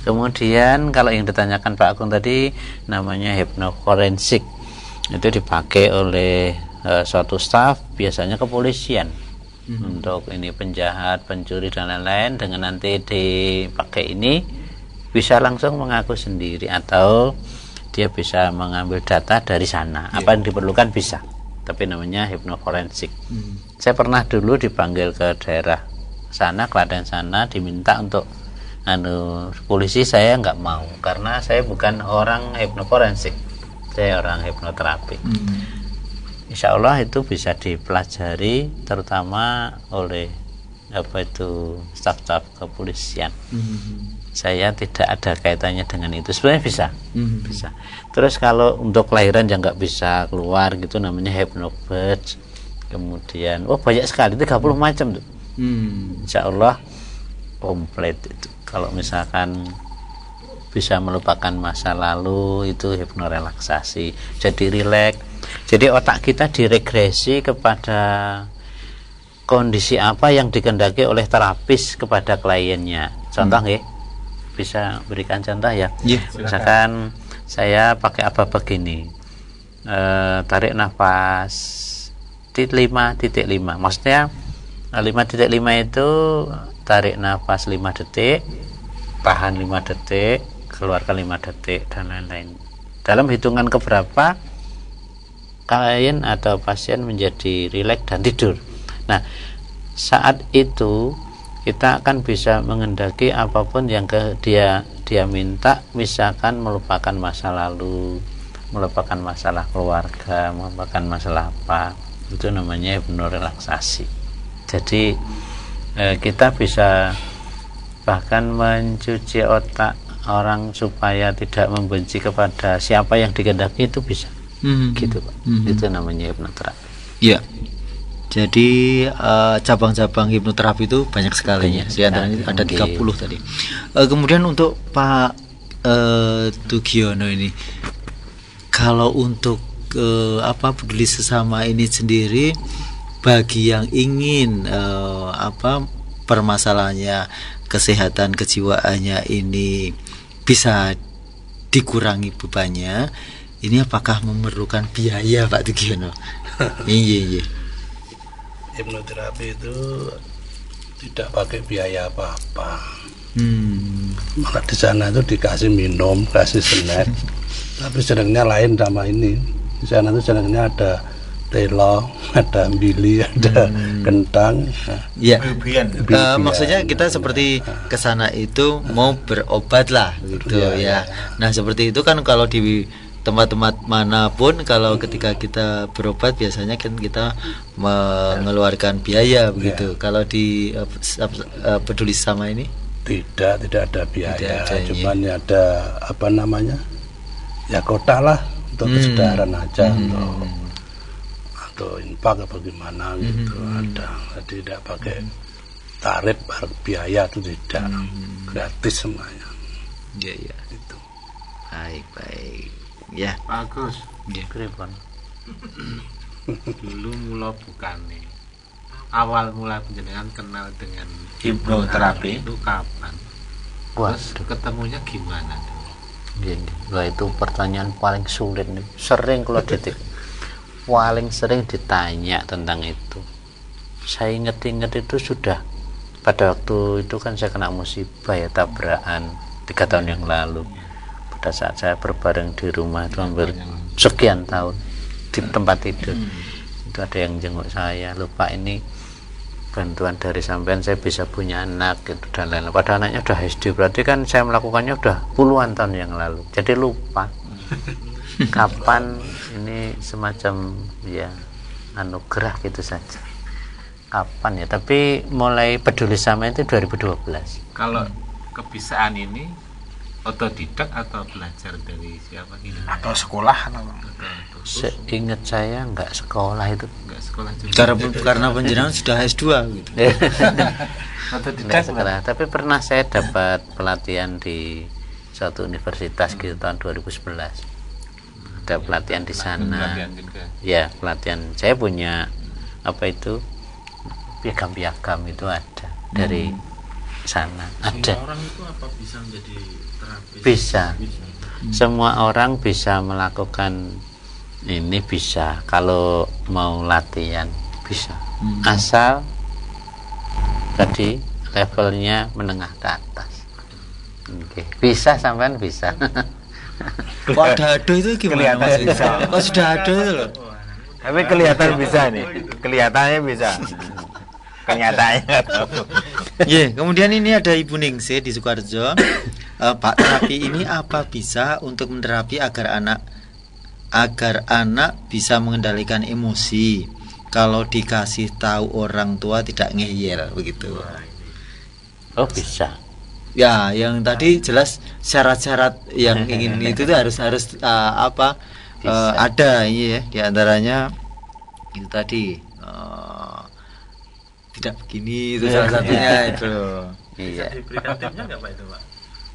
Kemudian kalau yang ditanyakan Pak Agung tadi namanya hipnoforensik. Itu dipakai oleh suatu staf, biasanya kepolisian. Untuk ini penjahat, pencuri dan lain-lain, dengan nanti dipakai ini bisa langsung mengaku sendiri atau dia bisa mengambil data dari sana. Apa yang diperlukan bisa. Tapi namanya hipnoforensik. Saya pernah dulu dipanggil ke daerah sana, Klaten sana, diminta untuk polisi. Saya nggak mau karena saya bukan orang hipnoforensik, saya orang hipnoterapi. Insya Allah itu bisa dipelajari terutama oleh staf-staf kepolisian. Saya tidak ada kaitannya dengan itu, sebenarnya bisa. Bisa. Terus kalau untuk kelahiran yang nggak bisa keluar gitu namanya hypnobirds. Kemudian banyak sekali, 30 macam tuh. Insya Allah komplit itu. Kalau misalkan bisa melupakan masa lalu, itu hipnorelaksasi, jadi rileks. Jadi otak kita diregresi kepada kondisi apa yang dikehendaki oleh terapis kepada kliennya. Contoh bisa berikan contoh ya. Misalkan saya pakai apa begini, tarik nafas 5.5, maksudnya 5.5 itu tarik nafas 5 detik, tahan 5 detik, keluarkan 5 detik dan lain-lain. Dalam hitungan keberapa klien atau pasien menjadi rileks dan tidur. Nah, saat itu kita akan bisa mengendaki apapun yang dia minta, misalkan melupakan masa lalu, melupakan masalah keluarga, melupakan masalah apa, itu namanya hipnorelaksasi. Jadi kita bisa bahkan mencuci otak orang supaya tidak membenci kepada siapa yang dikehendaki, itu bisa. Gitu Pak. Itu namanya hipnoterapi. Iya. Jadi cabang-cabang hipnoterapi itu banyak sekali. Di antaranya ada 30 tadi. Kemudian untuk Pak Tugiono ini, kalau untuk peduli sesama ini sendiri, bagi yang ingin permasalahannya, kesehatan kejiwaannya ini bisa dikurangi bebannya, ini apakah memerlukan biaya Pak Tugiono? Iya. Hipnoterapi itu tidak pakai biaya apa-apa. Malah di sana itu dikasih minum, kasih snack. Tapi senangnya lain sama ini. Di sana itu senangnya ada telo, ada bili, ada kentang. Ya. Bibian. Maksudnya kita seperti kesana itu mau berobat lah gitu ya. Nah seperti itu kan kalau di tempat-tempat manapun, kalau ketika kita berobat biasanya kan kita mengeluarkan biaya begitu. Kalau di Peduli Sesama ini tidak ada biaya, Tidak ada, cuman ada apa namanya, ya kota lah untuk kesadaran aja, untuk atau infak apa gimana gitu ada. Jadi tidak pakai tarif biaya, itu tidak, gratis semuanya. Iya. Itu Baik. Ya. Bagus. Iya. Pripun? Dulu mula bukane. Awal mula penjenengan kenal dengan Hipnoterapi itu kapan? Terus ketemunya gimana? Wah, itu pertanyaan paling sulit nih. Sering kalau paling sering ditanya tentang itu. Saya ingat itu sudah pada waktu itu kan saya kena musibah ya, tabrakan 3 tahun yang lalu. Pada saat saya berbareng di rumah itu hampir sekian tahun di tempat tidur, itu ada yang jenguk saya, lupa ini bantuan dari sampean saya bisa punya anak gitu dan lain-lain. Pada anaknya udah SD, berarti kan saya melakukannya udah puluhan tahun yang lalu, jadi lupa kapan ini, semacam ya anugerah gitu saja kapan ya. Tapi mulai peduli sama itu 2012. Kalau kebisaan ini otodidak atau belajar dari siapa ini? atau sekolah atau Seingat saya nggak sekolah itu. Enggak sekolah juga. Karena penjenengan sudah S2 gitu. Nggak sekolah, tapi pernah saya dapat pelatihan di suatu universitas gitu tahun 2011. Ada pelatihan di sana. Pelatihan juga. Ya, pelatihan. Saya punya apa itu, piagam-piagam itu ada dari sana. Ada. Orang itu apa bisa menjadi terapis? Bisa. Semua orang bisa melakukan ini, bisa kalau mau latihan bisa. Asal tadi levelnya menengah ke atas. Oke. Bisa, sampean bisa. Kok ada itu gimana Mas? Kok sudah ada itu loh. tapi kelihatan bisa nih, kelihatannya bisa, kenyataannya Kemudian ini ada Ibu Ningsih di Sukoharjo. Pak, terapi ini apa bisa untuk menerapi agar anak bisa mengendalikan emosi kalau dikasih tahu orang tua tidak ngeyel begitu? Oh, bisa. Ya, yang tadi jelas syarat-syarat yang ingin itu tuh harus ada ya, di antaranya itu tadi tidak begini, itu salah satunya itu. Bisa diberikan tipsnya nggak Pak itu Pak?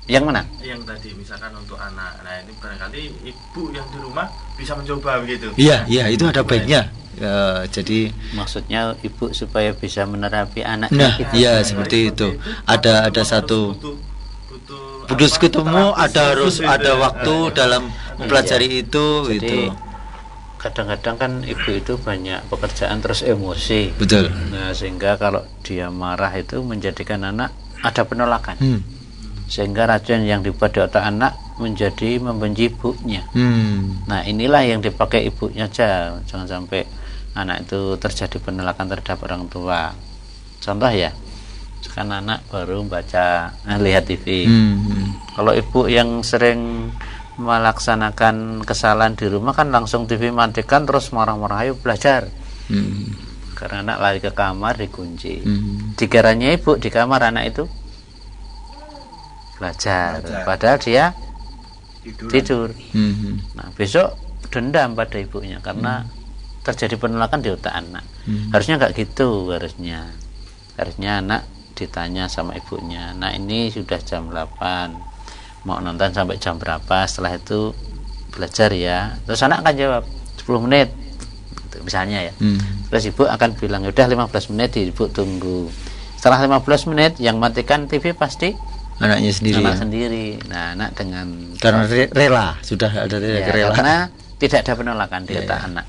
Yang mana? Yang tadi misalkan untuk anak, nah ini barangkali ibu yang di rumah bisa mencoba begitu. Iya, itu ada baiknya. Jadi Maksudnya ibu supaya bisa menerapi anak. nah, iya seperti itu. Ada satu butuh ketemu, harus ada waktu dalam mempelajari itu. Jadi gitu. kadang-kadang kan ibu itu banyak pekerjaan terus emosi. Betul. Nah, sehingga kalau dia marah itu menjadikan anak ada penolakan. Sehingga racun yang dibuat di otak anak menjadi membenci ibunya. Nah, inilah yang dipakai ibunya aja. Jangan sampai anak itu terjadi penolakan terhadap orang tua. Contoh ya, kan anak baru lihat TV. Kalau ibu yang sering melaksanakan kesalahan di rumah kan langsung TV matikan terus marah-marah, ayo belajar. Karena anak lari ke kamar dikunci. Dikiranya ibu di kamar, anak itu belajar. Padahal dia tidur. Nah, besok dendam pada ibunya karena terjadi penolakan di otak anak. Harusnya nggak gitu, harusnya anak ditanya sama ibunya, nah ini sudah jam 8, mau nonton sampai jam berapa, setelah itu belajar ya. Terus anak akan jawab 10 menit misalnya ya. Terus ibu akan bilang udah 15 menit, ibu tunggu. Setelah 15 menit yang matikan TV pasti anaknya sendiri. Sendiri. Nah, anak dengan karena rela, sudah ada rela. Karena tidak ada penolakan di otak anak.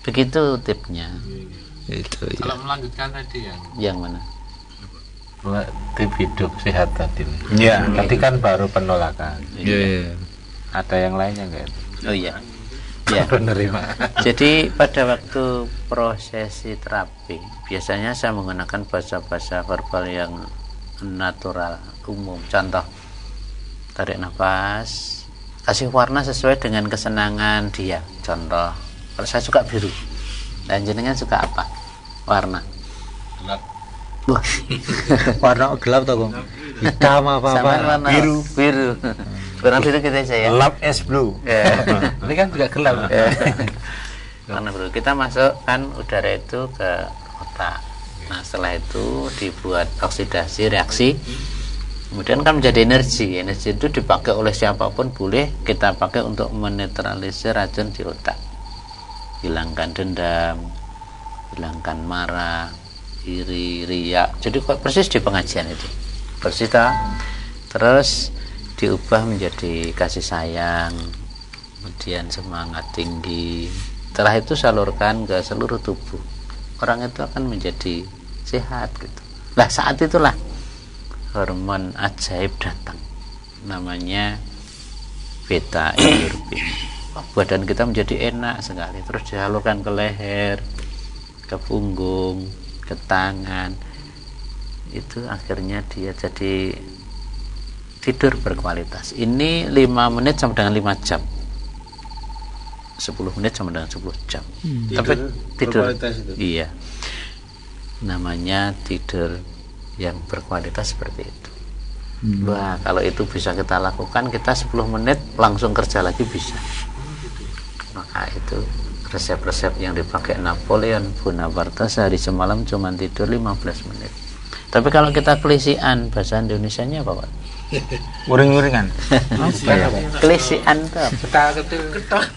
Begitu tipnya. Itu ya. Kalau melanjutkan tadi yang mana? Tip hidup sehat tadi. Iya. Tadi kan baru penolakan. Iya. Ada yang lainnya enggak? Oh iya. Ya. Jadi pada waktu prosesi terapi biasanya saya menggunakan bahasa-bahasa verbal yang natural, umum. Contoh, tarik nafas, kasih warna sesuai dengan kesenangan dia. Contoh, kalau saya suka biru, dan jenengan suka apa warna? Gelap. Wah. Warna gelap toh, Kong? Hitam apa Warna Biru. Warna biru kita aja ya. Love is blue. Ya. Ini kan juga gelap. Karena bro, kita masukkan udara itu ke otak. Nah setelah itu dibuat oksidasi reaksi, kemudian kan menjadi energi. Energi itu dipakai oleh siapapun boleh kita pakai untuk menetralisir racun di otak, hilangkan dendam, hilangkan marah, iri, riak. Jadi persis di pengajian itu persis terus diubah menjadi kasih sayang, kemudian semangat tinggi. Setelah itu salurkan ke seluruh tubuh, orang itu akan menjadi sehat gitu. Nah saat itulah hormon ajaib datang, namanya beta endorfin. Badan kita menjadi enak sekali, terus disalurkan ke leher, ke punggung, ke tangan. Itu akhirnya dia jadi tidur berkualitas. Ini 5 menit sama dengan 5 jam, 10 menit sama dengan 10 jam. Tapi tidur itu. Iya, namanya tidur yang berkualitas seperti itu. Wah, kalau itu bisa kita lakukan, kita 10 menit langsung kerja lagi bisa. Maka itu resep-resep yang dipakai Napoleon Bonaparte, sehari semalam cuma tidur 15 menit. Tapi kalau kita kelisian, bahasa Indonesianya apa Pak? Uring-uringan. Apa ya? Kelisian itu apa?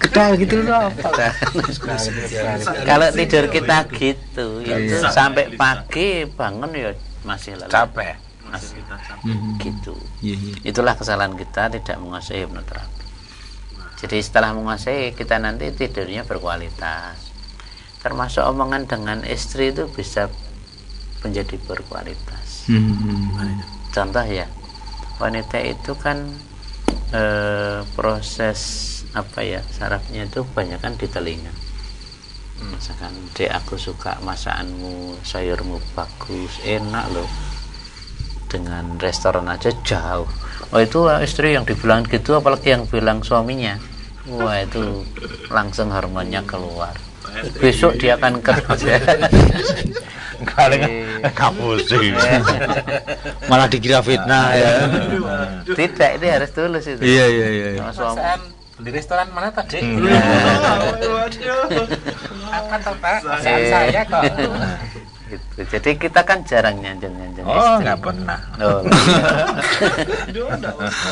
Kedal gitu loh apa? Kalau tidur kita gitu, itu sampai pagi bangun ya masih lelah. Capek. Masih gitu. Iya, iya. Itulah kesalahan kita tidak menguasai hipnoterapi. Jadi setelah menguasai, kita nanti tidurnya berkualitas. Termasuk omongan dengan istri itu bisa menjadi berkualitas. Contoh ya, wanita itu kan proses apa ya, sarafnya itu kebanyakan di telinga. Misalkan, dek aku suka masakanmu, sayurmu bagus, enak loh. Dengan restoran aja jauh. Oh itu istri yang dibilang gitu, apalagi yang bilang suaminya. Wah itu langsung hormonnya keluar. Besok dia akan kerja. Kamu sih. Malah dikira fitnah ya. Tidak, ini harus tulus itu. Iya, iya, iya. Sama suami. Di restoran mana tadi? Apa tuh Pak? Saya kok. Gitu. Jadi kita kan jarang nyanjung-nyanjung Oh, istri. nggak pernah. Oh,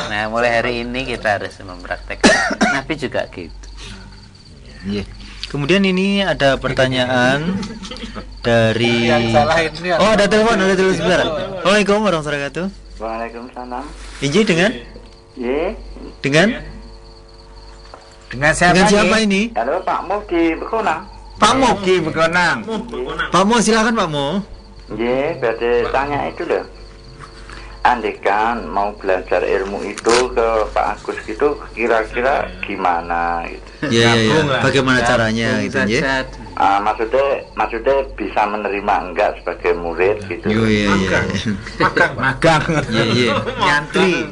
nah, mulai hari ini kita harus mempraktekkan. Nabi juga gitu. Iya. Kemudian ini ada pertanyaan dari Oh, ada telepon sebentar. Waalaikumsalam warahmatullahi wabarakatuh. Waalaikumsalam. Inji dengan Ye. dengan Dengan siapa ini? Halo Pak Mo di Bekonang. Pak Mo. Ki Bekonang. Pak Mo silakan Pak Mo. Ye, berarti tanya itu loh. Andekan mau belajar ilmu itu ke Pak Agus gitu, kira-kira gimana gitu. Iya, iya. Bagaimana caranya gitu ya? Maksudnya bisa menerima enggak sebagai murid gitu. Iya, iya. Magang. Iya, iya. Nyantri.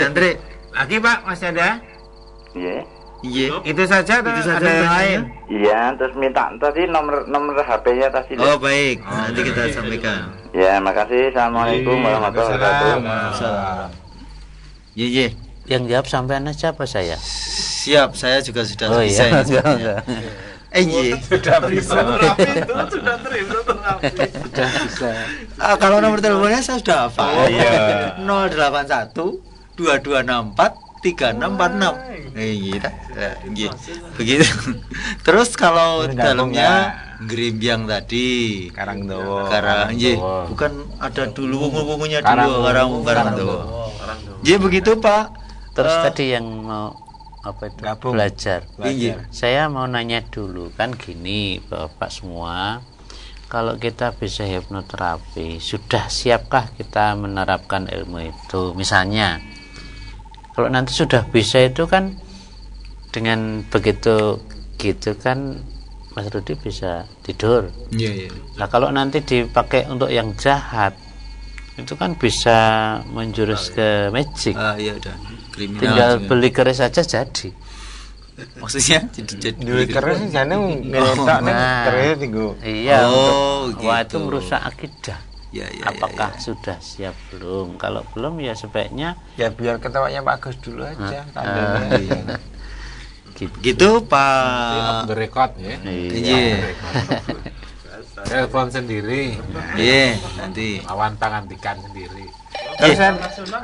Nyantri. Lagi Pak, masih ada? Iya. Iya. Itu saja atau Itu saja ada yang pertanyaannya? lain? Iya, terus minta tadi nomor HP-nya tadi. Oh, baik. Nanti kita sampaikan. Ya, makasih. Assalamualaikum warahmatullahi wabarakatuh. Waalaikumsalam. Iya, iya. Yang jawab sampean aja apa saya? Siap, saya juga sudah Oh bisa. iya. Iya. Iya. Sudah bisa. Sudah bisa. Kalau nomor teleponnya saya sudah hafal. Oh, iya. 081 2264 3646. Gitu. Gitu. Begitu. Terus kalau Ini dalamnya gerimbyang tadi. Karangdowo. Iya. Bukan ada dulu wungu-wungunya dulu Karangdowo. Karangdowo. Iya begitu, Pak. Terus tadi yang mau apa itu Gabung. belajar. Iya. Saya mau nanya dulu, kan gini Bapak semua, kalau kita bisa hipnoterapi, sudah siapkah kita menerapkan ilmu itu? Misalnya, kalau nanti sudah bisa itu kan dengan begitu gitu kan Mas Rudi bisa tidur. Iya, iya. Nah kalau nanti dipakai untuk yang jahat itu kan bisa menjurus ke magic. Iya udah. Kriminal. Tinggal juga. beli keris aja jadi. Maksudnya Duit keras sih jane ngeletak ning nah. keris tinggu. Iya. Oh, Wah gitu. itu merusak akidah. Ya, ya, Apakah sudah siap belum? Kalau belum ya sebaiknya Ya biar ketawanya bagus dulu aja tandanya. gitu. gitu Off Pak. the record ya. Iya. Telepon sendiri. Iya, nanti. Lawan tangan tikan sendiri.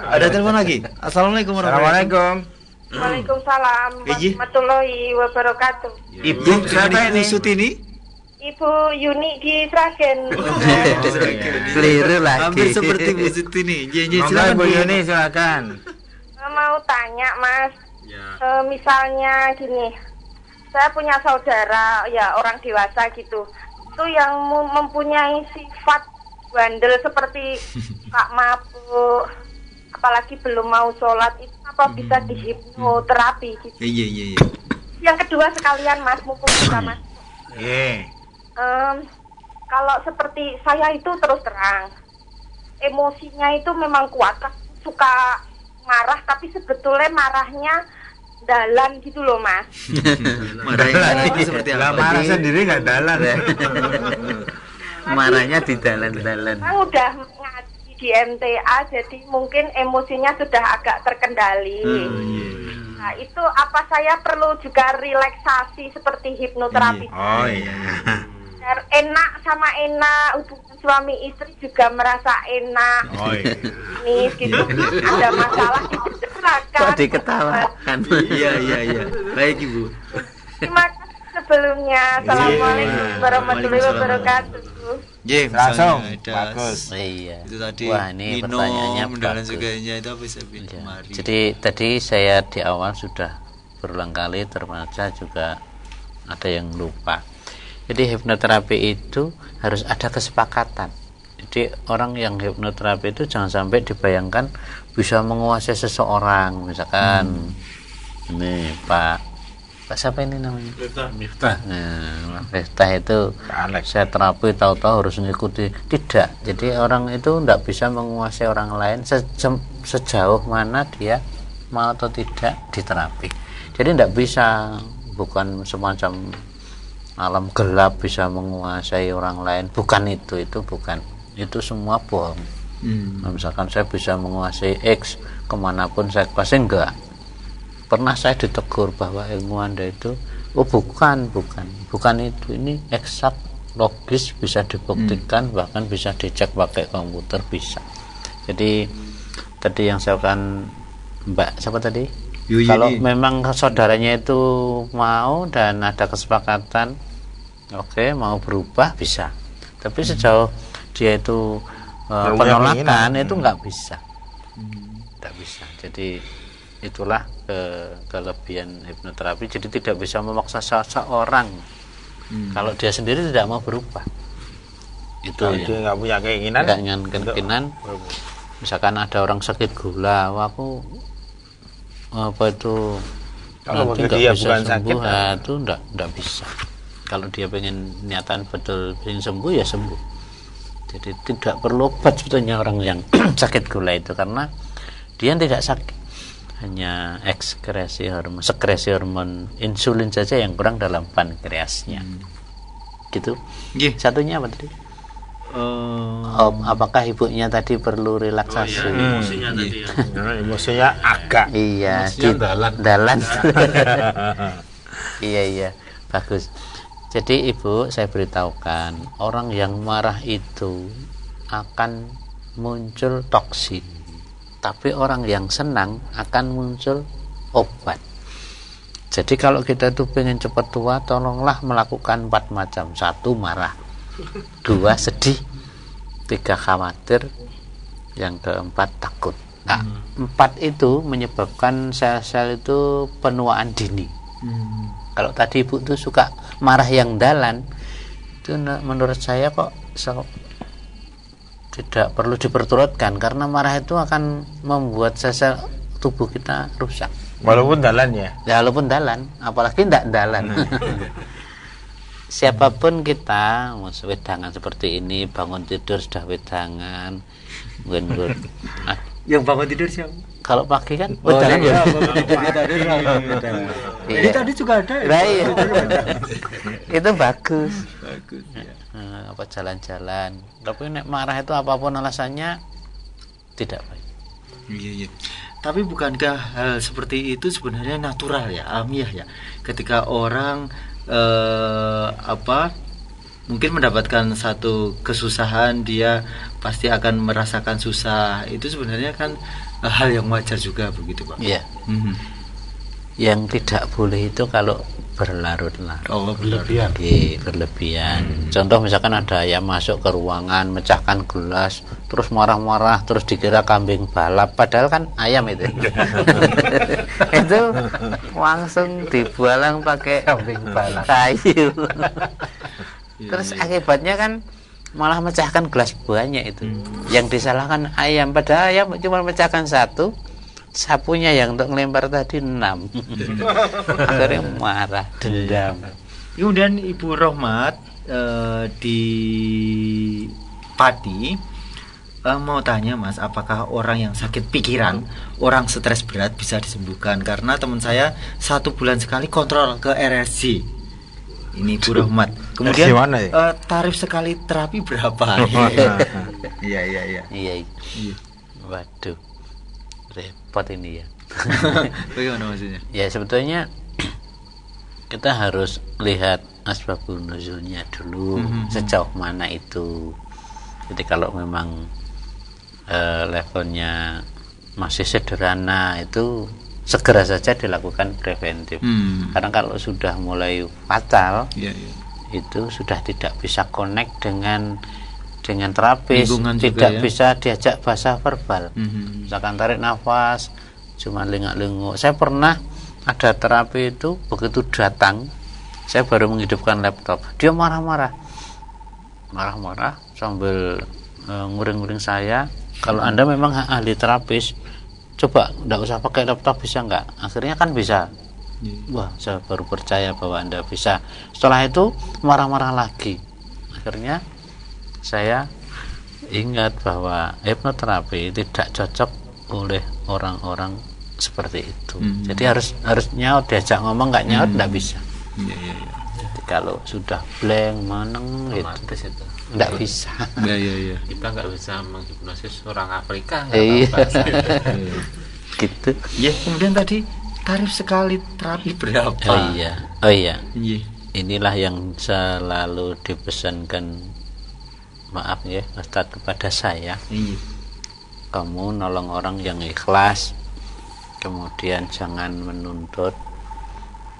Ada telepon lagi. Assalamualaikum warahmatullahi wabarakatuh. Assalamualaikum. Waalaikumsalam Iya. warahmatullahi wabarakatuh. Ibu siapa ini Sutini? Ibu Yuni di Sragen. Keliru lagi. Hampir seperti Bu Sutini. Iya, Monggo silakan Bu Bu. Yuni silakan. Mau tanya Mas, misalnya gini, saya punya saudara ya orang dewasa gitu, itu yang mempunyai sifat bandel seperti Kak mabuk, apalagi belum mau sholat, itu apa bisa dihipnoterapi gitu? Iya, iya, iya. Yang kedua sekalian Mas, mumpung kita Mas. Nggih. Kalau seperti saya itu terus terang, emosinya itu memang kuat, suka marah, tapi sebetulnya marahnya dalan gitu loh Mas. Marahnya itu seperti Lah apa? marah sendiri enggak dalan. Marahnya di dalan-dalan. Saya udah ngaji di MTA, jadi mungkin emosinya sudah agak terkendali. Nah itu apa saya perlu juga relaksasi seperti hipnoterapi? Oh iya. Biar enak sama enak, hubungan suami istri juga merasa enak. Oh iya. Nih gitu, ada masalah dibicarakan. Kok diketawakan? Iya, iya, iya. Baik Ibu. Terima kasih sebelumnya. Assalamualaikum warahmatullahi wabarakatuh. Iya, Langsung. misalnya ada Bagus. Iya. itu tadi Wah, ini pertanyaannya minum dan lain bagus. sebagainya itu bisa Ya, kemari. jadi tadi saya di awal sudah berulang kali terbaca juga ada yang lupa. Jadi hipnoterapi itu harus ada kesepakatan. Jadi orang yang hipnoterapi itu jangan sampai dibayangkan bisa menguasai seseorang, misalkan ini Pak siapa ini namanya? Miftah. Nah, Miftah itu Alex. saya terapi tahu-tahu harus mengikuti. Tidak. Jadi orang itu tidak bisa menguasai orang lain sejauh mana dia mau atau tidak diterapi. Jadi tidak bisa, bukan semacam alam gelap bisa menguasai orang lain, bukan itu bukan, itu semua bohong. Nah, misalkan saya bisa menguasai X kemanapun saya pasti enggak. Pernah saya ditegur bahwa ilmu Anda itu bukan itu, ini eksak, logis, bisa dibuktikan, bahkan bisa dicek pakai komputer, bisa. Jadi tadi yang saya akan Mbak siapa tadi? Kalau memang saudaranya itu mau dan ada kesepakatan, oke, mau berubah bisa. Tapi sejauh dia itu penolakan itu nggak bisa, nggak bisa. Jadi itulah kelebihan hipnoterapi. Jadi tidak bisa memaksa seseorang kalau dia sendiri tidak mau berubah. Itu Kalau ya. dia nggak punya keinginan. Keinginan. Misalkan ada orang sakit gula, aku apa itu Kalau nanti dia nggak bisa bukan sembuh, sakit, nah, itu enggak bisa. Kalau dia pengen niatan betul pengen sembuh ya sembuh. Jadi tidak perlu obat sebetulnya orang yang sakit gula itu, karena dia tidak sakit, hanya sekresi hormon insulin saja yang kurang dalam pankreasnya. Gitu. Satunya apa tadi? Apakah ibunya tadi perlu relaksasi? Emosinya tadi ya. Emosinya agak. Iya, Emosinya dalan. Iya, bagus. Jadi Ibu, saya beritahukan, orang yang marah itu akan muncul toksin. Tapi orang yang senang akan muncul obat. Jadi kalau kita tuh pengen cepat tua, tolonglah melakukan 4 macam. 1, marah. 2, sedih. 3, khawatir. Yang keempat, takut. Nah, 4 itu menyebabkan sel-sel itu penuaan dini. Kalau tadi Ibu tuh suka marah yang dalan, itu menurut saya kok tidak perlu diperturutkan, karena marah itu akan membuat sel-sel tubuh kita rusak. Walaupun dalan ya. Ya walaupun dalan, apalagi ndak dalan. Siapapun kita, wedangan seperti ini, bangun tidur sudah wedangan, nggon. Yang bangun tidur siapa? Kalau pagi kan Wedangan wedangan ya, ya. bangun tidur wedangan. Iya. Ini tadi juga ada ya? Nah, iya. Itu bagus. Bagus ya. Apa jalan-jalan. Tapi nek marah itu apapun alasannya tidak baik. Iya, iya. Tapi bukankah hal seperti itu sebenarnya natural ya, alamiah ya? Ketika orang mungkin mendapatkan satu kesusahan, dia pasti akan merasakan susah. Itu sebenarnya kan hal yang wajar juga begitu, Pak. Iya. Yang tidak boleh itu kalau berlarut-larut. Oh, Berlebihan. Berlebihan. Contoh misalkan ada ayam masuk ke ruangan, mecahkan gelas, terus marah-marah, terus dikira kambing balap, padahal kan ayam itu. Itu langsung dibualang pakai kambing balap kayu. Terus akibatnya kan malah mecahkan gelas banyak itu. Yang disalahkan ayam, padahal ayam cuma mecahkan satu, sapunya yang untuk ngelempar tadi 6. Akhirnya marah, dendam. Kemudian Ibu Rohmat di Pati mau tanya Mas, apakah orang yang sakit pikiran, orang stres berat bisa disembuhkan? Karena teman saya 1 bulan sekali kontrol ke RSC. Ini Bu Rohmat. Kemudian mana ya? tarif sekali terapi berapa? Iya. Iya. Waduh, repot ini ya. Bagaimana maksudnya? Ya sebetulnya kita harus lihat asbabun nuzulnya dulu, sejauh mana itu. Jadi kalau memang levelnya masih sederhana, itu segera saja dilakukan preventif. Karena kalau sudah mulai fatal, itu sudah tidak bisa connect dengan terapis, tidak bisa diajak bahasa verbal. Misalkan tarik nafas, cuma lengak-lengok. Saya pernah ada terapi itu, begitu datang, saya baru menghidupkan laptop, dia marah-marah sambil nguring-nguring saya. Kalau Anda memang ahli terapis, coba enggak usah pakai laptop, bisa enggak? Akhirnya kan bisa. Wah, saya baru percaya bahwa Anda bisa. Setelah itu marah-marah lagi. Akhirnya saya ingat bahwa hipnoterapi tidak cocok oleh orang-orang seperti itu. Jadi harus nyaut, diajak ngomong nggak nyaut nggak bisa. Jadi kalau sudah blank meneng gitu, itu nggak bisa. Kita nggak bisa menghipnosis orang Afrika. Iya. Gitu. Ya, kemudian tadi tarif sekali terapi berapa? Oh iya. Inilah yang selalu dipesankan, maaf ya Ustadz, kepada saya. Kamu nolong orang yang ikhlas, kemudian jangan menuntut.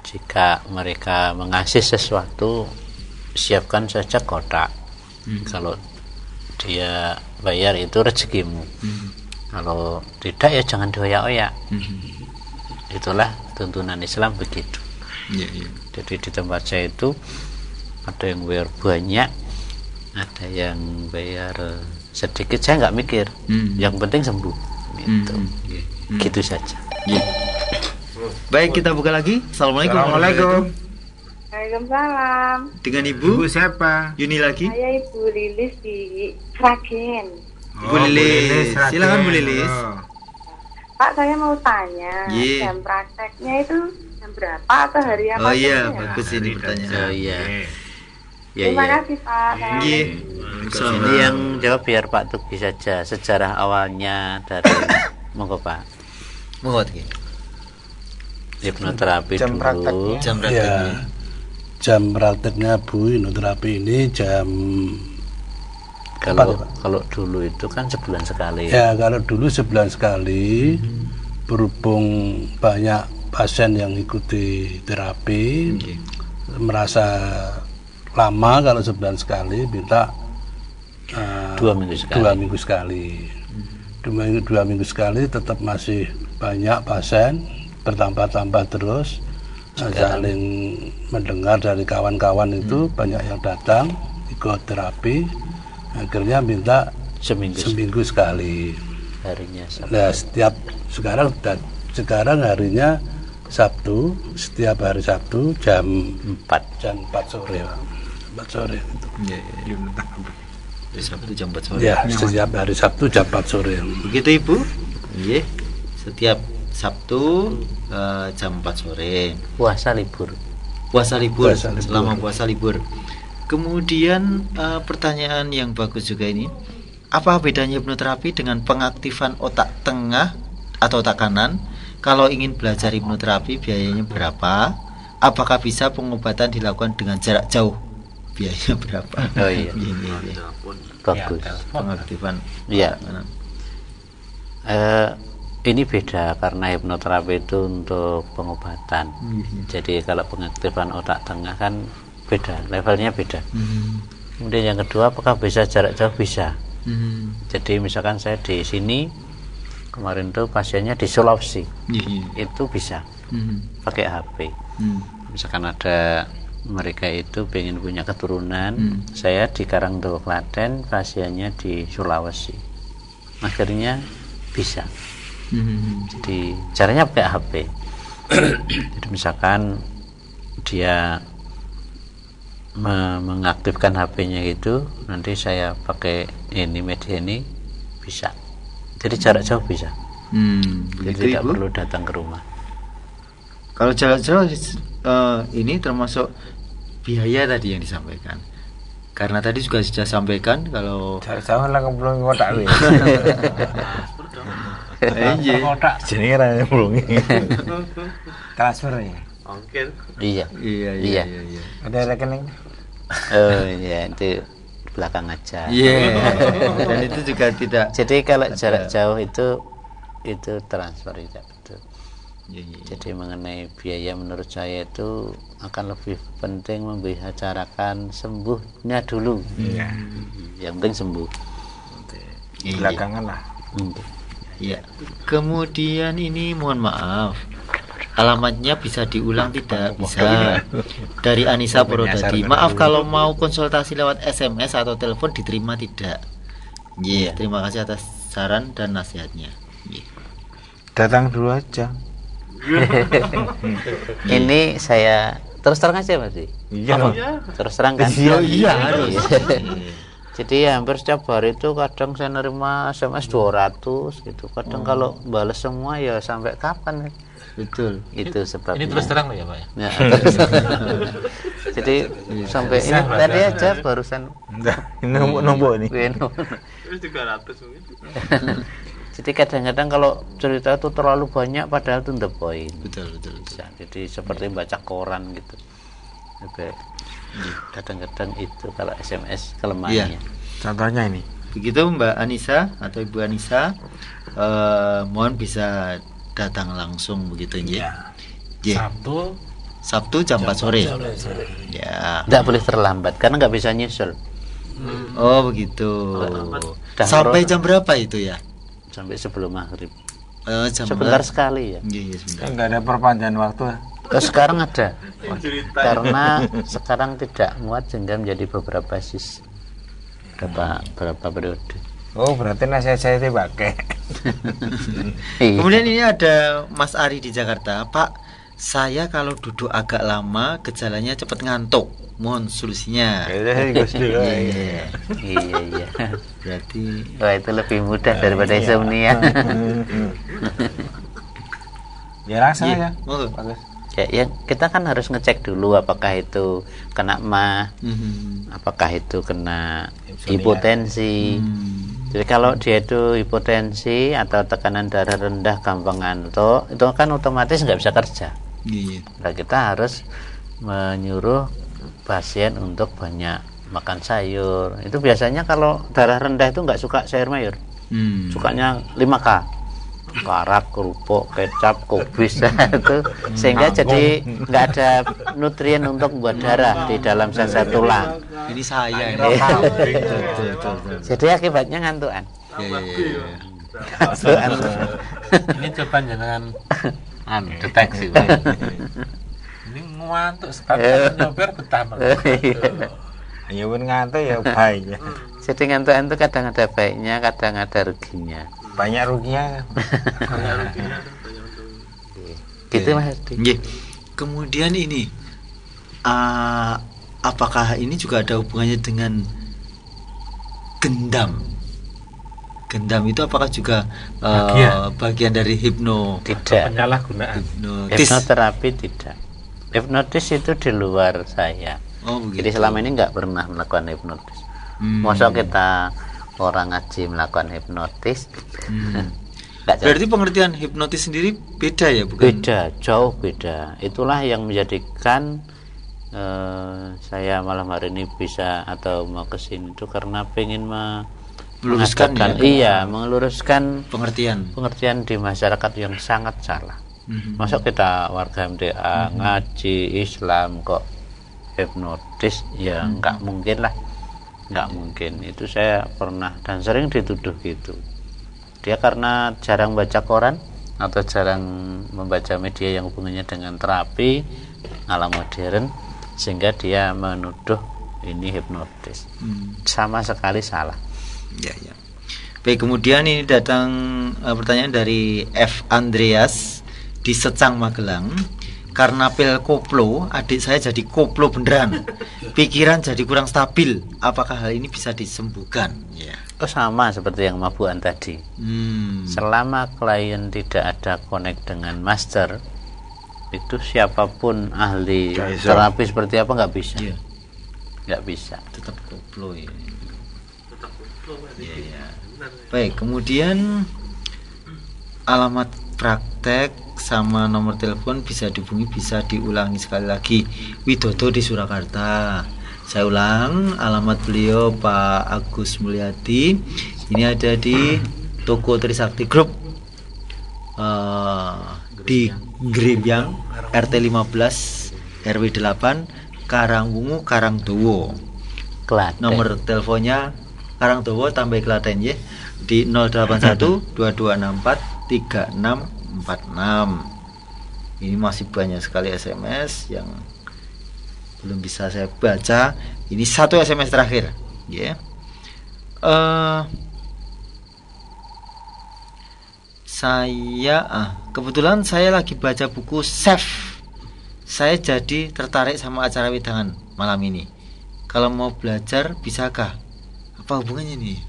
Jika mereka mengasih sesuatu, siapkan saja kotak. Kalau dia bayar itu rezekimu. Kalau tidak ya jangan dioyak-oyak. Itulah tuntunan Islam begitu. Jadi di tempat saya itu ada yang bayar banyak, ada yang bayar sedikit. Saya nggak mikir, yang penting sembuh gitu. Gitu saja. Baik, kita buka lagi. Assalamualaikum. Waalaikumsalam. Dengan Ibu siapa? Yuni lagi. Saya Ibu Lilis di Sragen. Bu Lilis, silakan Bu Lilis. Pak, saya mau tanya, jam prakteknya itu jam berapa atau hari apa? Oh iya, bagus ini pertanyaan. Oh iya. Terima kasih Pak. Ini yang jawab biar Pak Tugi saja. Sejarah awalnya dari monggo Pak. Monggo Tugi. Hipnoterapi Jam dulu. prakteknya. Jam prakteknya Bu, hipnoterapi ini jam kalau dulu itu kan sebulan sekali. Ya, kalau dulu sebulan sekali. Berhubung banyak pasien yang ikuti terapi, merasa lama kalau sebulan sekali, minta 2 minggu sekali. 2 minggu sekali. 2 minggu sekali tetap masih banyak pasien, bertambah-tambah terus. Saling mendengar dari kawan-kawan itu banyak yang datang ikut terapi. Akhirnya minta seminggu sekali harinya. Nah, sekarang harinya Sabtu, setiap hari Sabtu jam 4 sore, Pak. 4 sore itu. Sabtu jam 4 sore. Ya, setiap hari Sabtu jam 4 sore. Begitu Ibu? Iya. Setiap Sabtu jam 4 sore. Puasa libur. Puasa libur. Selama puasa libur. Kemudian pertanyaan yang bagus juga ini. Apa bedanya hipnoterapi dengan pengaktifan otak tengah atau otak kanan? Kalau ingin belajar hipnoterapi biayanya berapa? Apakah bisa pengobatan dilakukan dengan jarak jauh? Biayanya berapa? Oh iya. Bagus. Pengaktifan. Iya. Ini beda karena hipnoterapi itu untuk pengobatan. Jadi kalau pengaktifan otak tengah kan beda, levelnya beda. Kemudian yang kedua, apakah bisa jarak jauh? Bisa. Jadi misalkan saya di sini, kemarin tuh pasiennya di Sulawesi, itu bisa pakai HP. Misalkan ada mereka itu pengen punya keturunan, saya di Karangtengah Klaten, pasiennya di Sulawesi, akhirnya bisa. Jadi caranya pakai HP. Jadi misalkan dia mengaktifkan HP-nya itu, nanti saya pakai ini media ini bisa. Jadi jarak jauh bisa. Jadi tidak perlu datang ke rumah. Kalau jarak jauh ini termasuk biaya tadi yang disampaikan. Karena tadi juga sudah sampaikan kalau jarak jauh lah belum kotak wis. Iya. Kotak jenenge ra belum. Transfer ya. Ongkir. Iya. Iya. Ada rekening? Oh iya, itu belakang aja. Iya. Dan itu juga tidak. Jadi kalau jarak jauh itu transfer tidak betul. Jadi mengenai biaya menurut saya itu akan lebih penting membicarakan sembuhnya dulu. Yang penting sembuh. Belakangan lah. Iya. Kemudian ini mohon maaf, alamatnya bisa diulang tidak? Bisa. Dari Anissa Purwodadi. Maaf kalau mau konsultasi lewat SMS atau telepon diterima tidak? Iya. Terima kasih atas saran dan nasihatnya. Datang dulu aja. Ini saya terus terang aja Mas. Iya. Terus terang kan? Iya harus. Jadi hampir setiap hari itu kadang saya nerima SMS 200 gitu. Kadang kalau balas semua ya sampai kapan? Betul. Itu sebabnya. Ini terus terang loh ya Pak ya? Ya, jadi sampai ini tadi aja barusan. Ini nombok nih. Terus 300 mungkin. Jadi kadang-kadang kalau cerita itu terlalu banyak padahal itu the point. Betul. Bisa. Jadi seperti baca koran gitu. Kadang-kadang itu kalau SMS kelemahannya. Contohnya ini. Begitu Mbak Anissa atau Ibu Anissa, mohon bisa datang langsung begitu ya. Sabtu jam 4 sore. Ya. Tidak boleh terlambat karena nggak bisa nyusul. Oh begitu. Sampai jam berapa itu ya? Sampai sebelum maghrib. Jam sebentar sekali ya. Iya sebentar. Enggak ada perpanjangan waktu. Sekarang ada. Karena sekarang tidak muat sehingga menjadi beberapa sis. Berapa periode. Oh berarti nasihat saya dipakai. Kemudian ini ada Mas Ari di Jakarta. Pak, saya kalau duduk agak lama gejalanya cepat ngantuk. Mohon solusinya. Iya. Berarti wah itu lebih mudah daripada insomnia. Ya langsung aja. Bagus. Ya, kita kan harus ngecek dulu apakah itu kena mah, apakah itu kena hipotensi. Jadi kalau dia itu hipotensi atau tekanan darah rendah gampang ngantuk, itu kan otomatis nggak bisa kerja. Nah, kita harus menyuruh pasien untuk banyak makan sayur. Itu biasanya kalau darah rendah itu nggak suka sayur mayur, sukanya 5K. Karak, kerupuk, kecap, kubis itu sehingga jadi nggak ada nutrien untuk membuat darah di dalam sel-sel tulang. Ini saya ini. Jadi akibatnya ngantukan. Ini coba jangan deteksi. Ini ngantuk sekali nyopir betah banget. Ya pun ngantuk ya baiknya. Jadi ngantukan itu kadang ada baiknya, kadang ada ruginya. Banyak ruginya. Gitu Mas. Nggih. Kemudian ini apakah ini juga ada hubungannya dengan gendam? Gendam itu apakah juga bagian dari Tidak. Penyalahgunaan. Hipnoterapi tidak. Hipnotis itu di luar saya. Jadi selama ini nggak pernah melakukan hipnotis. Masa kita orang ngaji melakukan hipnotis? Berarti pengertian hipnotis sendiri beda ya, bukan? Beda, jauh beda. Itulah yang menjadikan saya malam hari ini bisa atau mau ke sini itu karena pengen meluruskan meluruskan pengertian di masyarakat yang sangat salah. Masa kita warga MTA ngaji Islam kok hipnotis, ya nggak mungkin lah, nggak mungkin. Itu saya pernah dan sering dituduh gitu. Dia karena jarang baca koran atau jarang membaca media yang hubungannya dengan terapi ala modern, sehingga dia menuduh ini hipnotis. Sama sekali salah. Ya. Baik, kemudian ini datang pertanyaan dari F. Andreas di Secang Magelang. Karena pil koplo, adik saya jadi koplo beneran. Pikiran jadi kurang stabil. Apakah hal ini bisa disembuhkan? Ya. Sama seperti yang mabukan tadi. Selama klien tidak ada connect dengan master, itu siapapun ahli terapi seperti apa nggak bisa. Nggak bisa. Tetap koplo ya. Ya. Baik, kemudian alamat praktek sama nomor telepon bisa dihubungi, bisa diulangi sekali lagi. Widodo di Surakarta. Saya ulang, alamat beliau Pak Agus Mulyadi. Ini ada di Toko Trisakti Group di Grembyang RT 15 RW 8 Karangwungu Karangdowo. Klaten. Nomor teleponnya Karangdowo tambah Klaten ya di 081 2264 3646. Ini masih banyak sekali SMS yang belum bisa saya baca. Ini satu SMS terakhir ya. Kebetulan saya lagi baca buku Chef. Saya jadi tertarik sama acara wedangan malam ini. Kalau mau belajar bisakah? Apa hubungannya nih?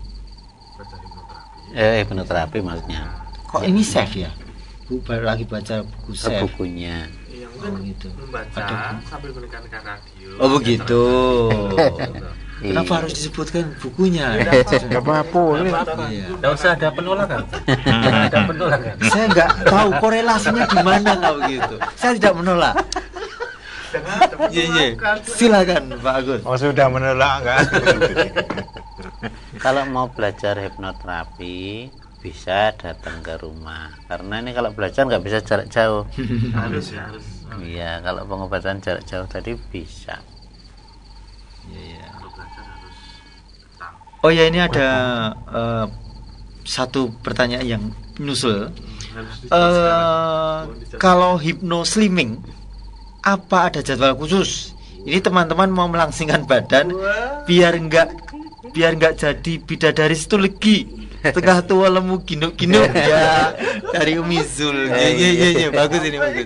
Hipnoterapi maksudnya. Kok ini Chef ya? Lagi baca buku Chef. Bukunya. Gitu. Membaca sambil mendengarkan radio. Oh begitu. Kenapa harus disebutkan bukunya? Enggak apa-apa. Enggak usah ada penolakan. Ada penolakan. Saya nggak tahu korelasinya di mana kalau gitu. Saya tidak menolak. Iya. Silakan Pak Agus. Oh sudah menolak enggak? Kalau mau belajar hipnoterapi bisa datang ke rumah, karena ini kalau belajar nggak bisa jarak jauh. Harus. Iya, kalau pengobatan jarak jauh tadi bisa. Iya. Oh ya, ini ada satu pertanyaan yang nyusul. Kalau hipno slimming, apa ada jadwal khusus? Ini teman-teman mau melangsingkan badan biar nggak jadi bidadari stulegi. Tengah tua lemu ginuk-ginuk ya dari Umi Zul. Iya, bagus ini bagus.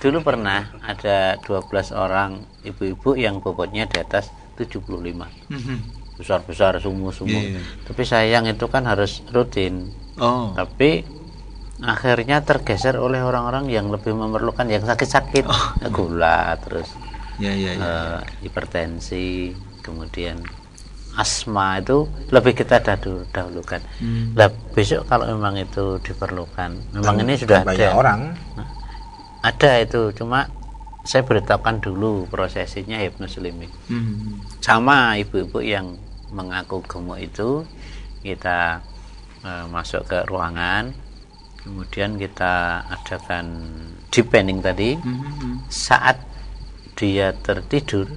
Dulu pernah ada 12 orang ibu-ibu yang bobotnya di atas 75. Besar-besar sumu. Tapi sayang itu kan harus rutin. Tapi akhirnya tergeser oleh orang-orang yang lebih memerlukan, yang sakit-sakit, gula, terus hipertensi, kemudian asma, itu lebih kita dahulukan. Nah, besok kalau memang itu diperlukan, memang ini sudah ada orang. Ada itu, cuma saya beritahukan dulu prosesinya hipnoslimming. Sama ibu-ibu yang mengaku gemuk itu, kita masuk ke ruangan, kemudian kita adakan deep pending tadi. Saat dia tertidur,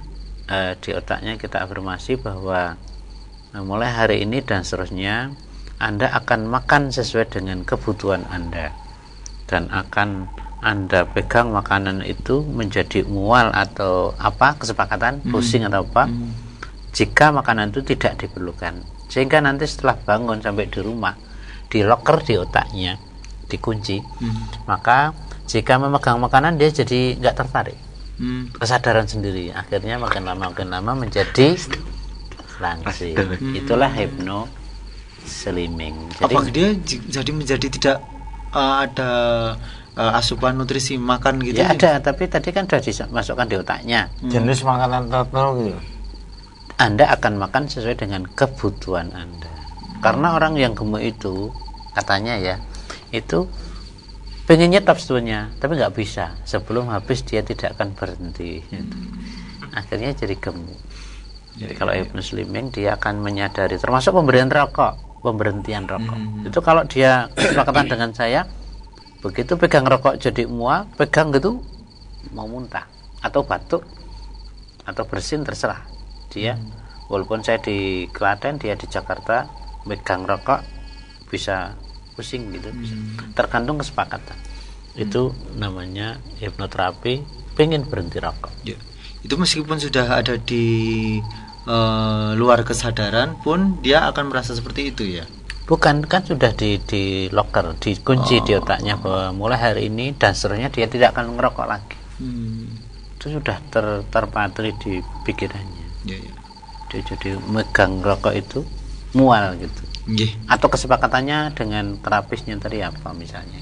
di otaknya kita afirmasi bahwa mulai hari ini dan seterusnya Anda akan makan sesuai dengan kebutuhan Anda, dan akan Anda pegang makanan itu menjadi mual atau apa, kesepakatan pusing atau apa, jika makanan itu tidak diperlukan, sehingga nanti setelah bangun sampai di rumah, di locker di otaknya dikunci, maka jika memegang makanan dia jadi nggak tertarik, kesadaran sendiri, akhirnya makin lama menjadi langsing. Itulah hypno slimming. Jadi, apa dia jadi menjadi tidak ada asupan nutrisi makan gitu? Ya ada, tapi tadi kan sudah dimasukkan di otaknya. Jenis makanan tertentu gitu. Anda akan makan sesuai dengan kebutuhan Anda. Karena orang yang gemuk itu katanya ya, itu pengen nyetop sebetulnya, tapi nggak bisa. Sebelum habis dia tidak akan berhenti. Akhirnya jadi gemuk. Jadi kalau hypno slimming dia akan menyadari, termasuk pemberian rokok, pemberhentian rokok. Itu kalau dia kesepakatan dengan saya, begitu pegang rokok jadi mual, pegang gitu mau muntah atau batuk atau bersin terserah dia. Walaupun saya di Klaten, dia di Jakarta, pegang rokok bisa pusing gitu, tergantung kesepakatan. Itu namanya hipnoterapi, pengen berhenti rokok. Ya. Itu meskipun sudah ada di luar kesadaran pun dia akan merasa seperti itu ya. Bukan, kan sudah di locker, dikunci di otaknya bahwa mulai hari ini dan seterusnya dia tidak akan merokok lagi. Itu sudah terpatri di pikirannya. Ya. Dia jadi megang rokok itu mual gitu. Atau kesepakatannya dengan terapisnya tadi apa misalnya.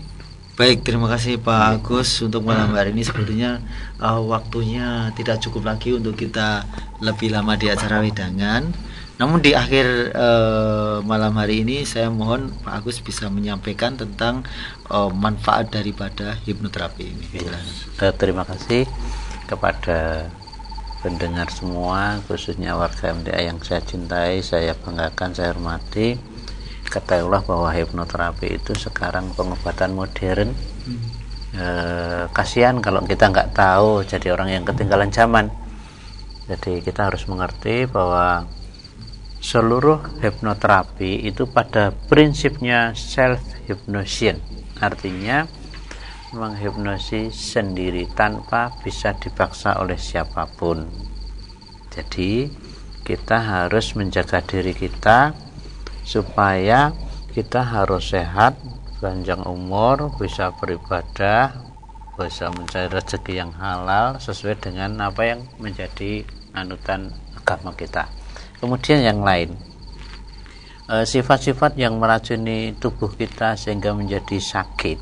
Baik, terima kasih Pak Agus untuk malam hari ini. Sepertinya waktunya tidak cukup lagi untuk kita lebih lama di acara wedangan. Namun di akhir malam hari ini saya mohon Pak Agus bisa menyampaikan tentang manfaat daripada hipnoterapi ini. Terima kasih kepada pendengar semua, khususnya warga MTA yang saya cintai, saya banggakan, saya hormati. Ketahuilah bahwa hipnoterapi itu sekarang pengobatan modern. Kasihan kalau kita nggak tahu, jadi orang yang ketinggalan zaman. Jadi kita harus mengerti bahwa seluruh hipnoterapi itu pada prinsipnya self hypnosis, artinya menghipnosis sendiri tanpa bisa dipaksa oleh siapapun. Jadi kita harus menjaga diri kita supaya kita harus sehat, panjang umur, bisa beribadah, bisa mencari rezeki yang halal sesuai dengan apa yang menjadi anutan agama kita. Kemudian yang lain, sifat-sifat yang meracuni tubuh kita sehingga menjadi sakit,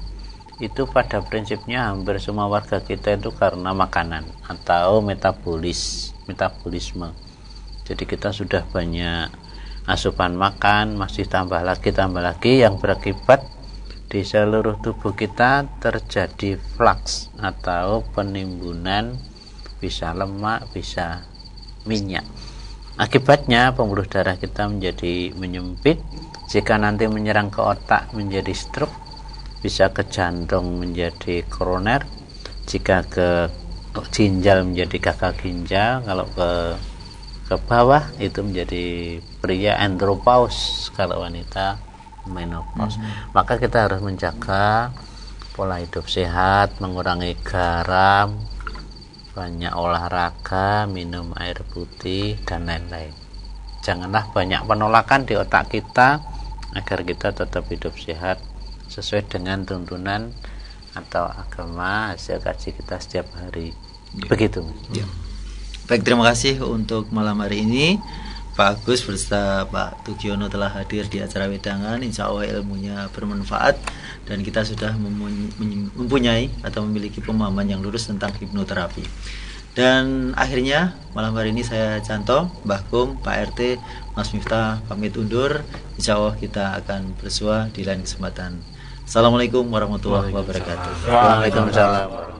itu pada prinsipnya hampir semua warga kita itu karena makanan atau metabolisme. Jadi kita sudah banyak asupan makan, masih tambah lagi yang berakibat di seluruh tubuh kita terjadi flux atau penimbunan, bisa lemak, bisa minyak. Akibatnya pembuluh darah kita menjadi menyempit, jika nanti menyerang ke otak menjadi stroke, bisa ke jantung menjadi koroner, jika ke ginjal menjadi gagal ginjal, kalau ke bawah itu menjadi pria andropause, kalau wanita menopause. Maka kita harus menjaga pola hidup sehat, mengurangi garam, banyak olahraga, minum air putih dan lain-lain. Janganlah banyak penolakan di otak kita agar kita tetap hidup sehat sesuai dengan tuntunan atau agama hasil kaji kita setiap hari. Begitu. Baik, terima kasih untuk malam hari ini. Pak Agus beserta Pak Tugiono telah hadir di acara wedangan. Insya Allah ilmunya bermanfaat dan kita sudah mempunyai atau memiliki pemahaman yang lurus tentang hipnoterapi. Dan akhirnya malam hari ini saya Canto, Mbah Kum, Pak RT, Mas Miftah pamit undur. Insya Allah kita akan bersua di lain kesempatan. Assalamualaikum warahmatullahi wabarakatuh. Waalaikumsalam.